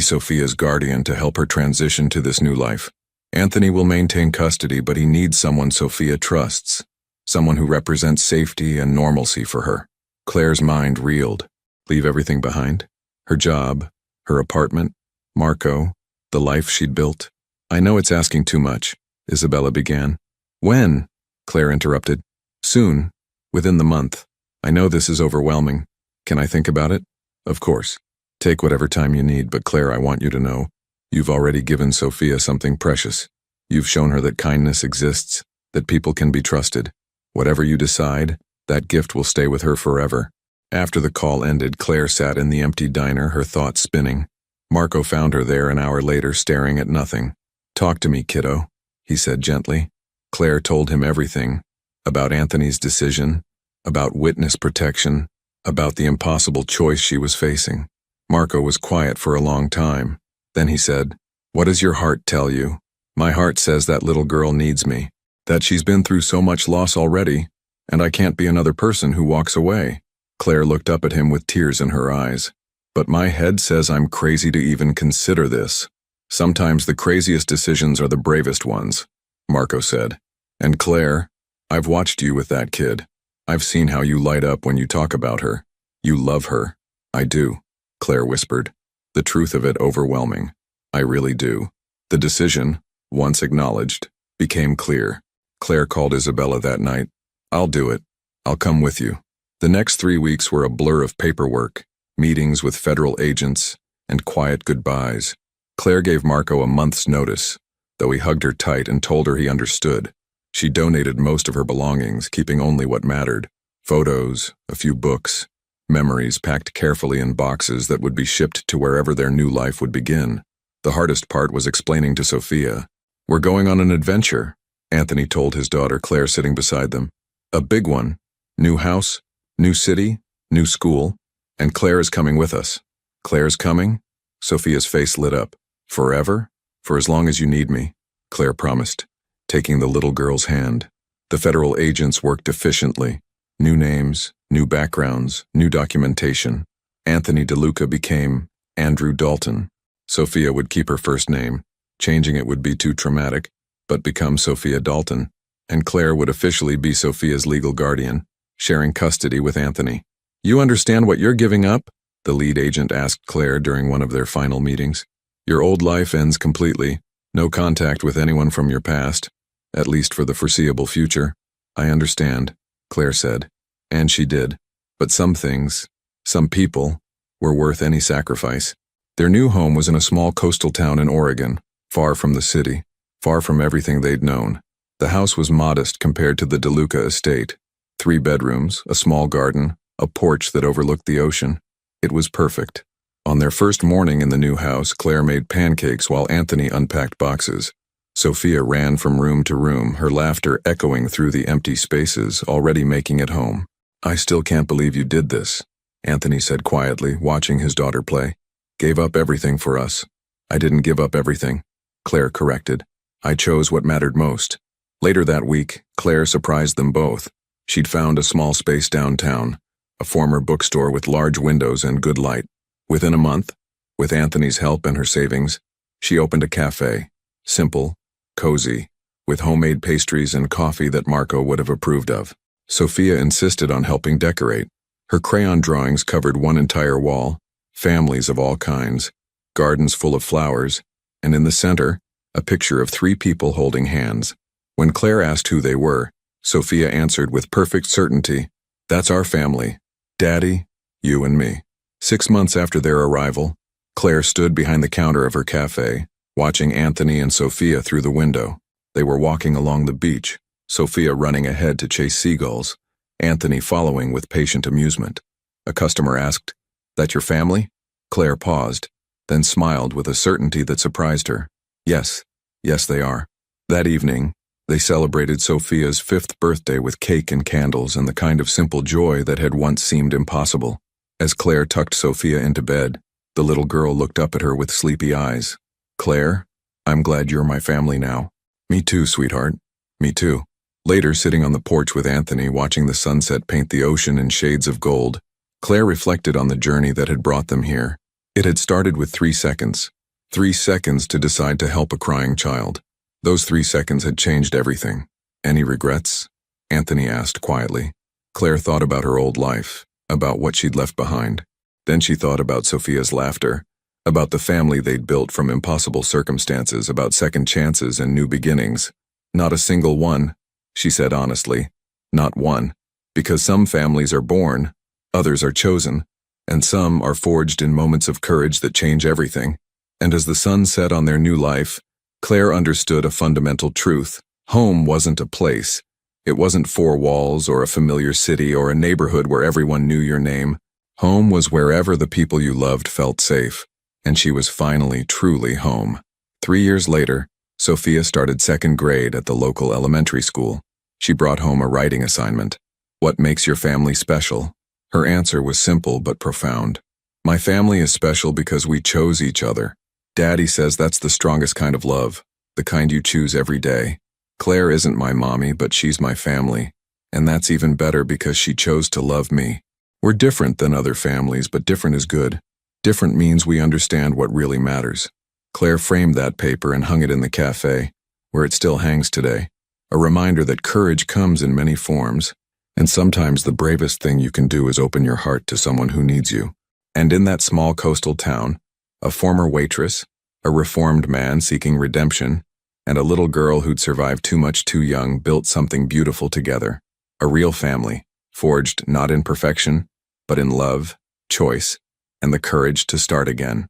Sophia's guardian to help her transition to this new life. Anthony will maintain custody, but he needs someone Sophia trusts. Someone who represents safety and normalcy for her. Claire's mind reeled. Leave everything behind? Her job, her apartment, Marco, the life she'd built. I know it's asking too much, Isabella began. When? Claire interrupted. Soon, within the month. I know this is overwhelming. Can I think about it? Of course. Take whatever time you need, but Claire, I want you to know, you've already given Sophia something precious. You've shown her that kindness exists, that people can be trusted. Whatever you decide, that gift will stay with her forever. After the call ended, Claire sat in the empty diner, her thoughts spinning. Marco found her there an hour later, staring at nothing. Talk to me, kiddo, he said gently. Claire told him everything. About Anthony's decision, about witness protection, about the impossible choice she was facing. Marco was quiet for a long time. Then he said, What does your heart tell you? My heart says that little girl needs me, that she's been through so much loss already, and I can't be another person who walks away. Claire looked up at him with tears in her eyes. But my head says I'm crazy to even consider this. Sometimes the craziest decisions are the bravest ones, Marco said. And Claire, I've watched you with that kid. I've seen how you light up when you talk about her. You love her. I do, Claire whispered, the truth of it overwhelming. I really do. The decision, once acknowledged, became clear. Claire called Isabella that night. I'll do it. I'll come with you. The next 3 weeks were a blur of paperwork, meetings with federal agents, and quiet goodbyes. Claire gave Marco a month's notice, though he hugged her tight and told her he understood. She donated most of her belongings, keeping only what mattered: photos, a few books, memories packed carefully in boxes that would be shipped to wherever their new life would begin. The hardest part was explaining to Sophia. We're going on an adventure, Anthony told his daughter Claire sitting beside them. A big one. New house, new city, new school, and Claire is coming with us. Claire's coming? Sophia's face lit up. Forever? For as long as you need me, Claire promised, taking the little girl's hand. The federal agents worked efficiently. New names, new backgrounds, new documentation. Anthony DeLuca became Andrew Dalton. Sophia would keep her first name. Changing it would be too traumatic, but become Sophia Dalton. And Claire would officially be Sophia's legal guardian, sharing custody with Anthony. You understand what you're giving up? The lead agent asked Claire during one of their final meetings. Your old life ends completely. No contact with anyone from your past, at least for the foreseeable future. I understand, Claire said. And she did. But some things, some people, were worth any sacrifice. Their new home was in a small coastal town in Oregon, far from the city, far from everything they'd known. The house was modest compared to the DeLuca estate. 3 bedrooms, a small garden, a porch that overlooked the ocean. It was perfect. On their first morning in the new house, Claire made pancakes while Anthony unpacked boxes. Sophia ran from room to room, her laughter echoing through the empty spaces, already making it home. I still can't believe you did this, Anthony said quietly, watching his daughter play. Gave up everything for us. I didn't give up everything, Claire corrected. I chose what mattered most. Later that week, Claire surprised them both. She'd found a small space downtown, a former bookstore with large windows and good light. Within a month, with Anthony's help and her savings, she opened a cafe, simple, cozy, with homemade pastries and coffee that Marco would have approved of. Sophia insisted on helping decorate. Her crayon drawings covered one entire wall, families of all kinds, gardens full of flowers, and in the center, a picture of 3 people holding hands. When Claire asked who they were, Sophia answered with perfect certainty, "That's our family. Daddy, you and me." 6 months after their arrival, Claire stood behind the counter of her cafe, watching Anthony and Sophia through the window. They were walking along the beach, Sophia running ahead to chase seagulls, Anthony following with patient amusement. A customer asked, "That your family?" Claire paused, then smiled with a certainty that surprised her. Yes, they are. That evening, they celebrated Sophia's 5th birthday with cake and candles and the kind of simple joy that had once seemed impossible. As Claire tucked Sophia into bed, the little girl looked up at her with sleepy eyes. "Claire, I'm glad you're my family now." "Me too, sweetheart. Me too." Later, sitting on the porch with Anthony, watching the sunset paint the ocean in shades of gold, Claire reflected on the journey that had brought them here. It had started with 3 seconds. 3 seconds to decide to help a crying child. Those 3 seconds had changed everything. "Any regrets?" Anthony asked quietly. Claire thought about her old life, about what she'd left behind. Then she thought about Sophia's laughter, about the family they'd built from impossible circumstances, about second chances and new beginnings. "Not a single one," she said honestly. "Not one. Because some families are born, others are chosen, and some are forged in moments of courage that change everything." And as the sun set on their new life, Claire understood a fundamental truth. Home wasn't a place. It wasn't 4 walls or a familiar city or a neighborhood where everyone knew your name. Home was wherever the people you loved felt safe, and she was finally truly home. 3 years later, Sophia started 2nd grade at the local elementary school. She brought home a writing assignment. "What makes your family special?" Her answer was simple but profound. "My family is special because we chose each other. Daddy says that's the strongest kind of love, the kind you choose every day. Claire isn't my mommy, but she's my family, and that's even better because she chose to love me. We're different than other families, but different is good. Different means we understand what really matters. Claire framed that paper and hung it in the cafe, where it still hangs today, a reminder that courage comes in many forms, and sometimes the bravest thing you can do is open your heart to someone who needs you. And in that small coastal town, a former waitress, a reformed man seeking redemption, and a little girl who'd survived too much too young built something beautiful together, a real family, forged not in perfection, but in love, choice, and the courage to start again.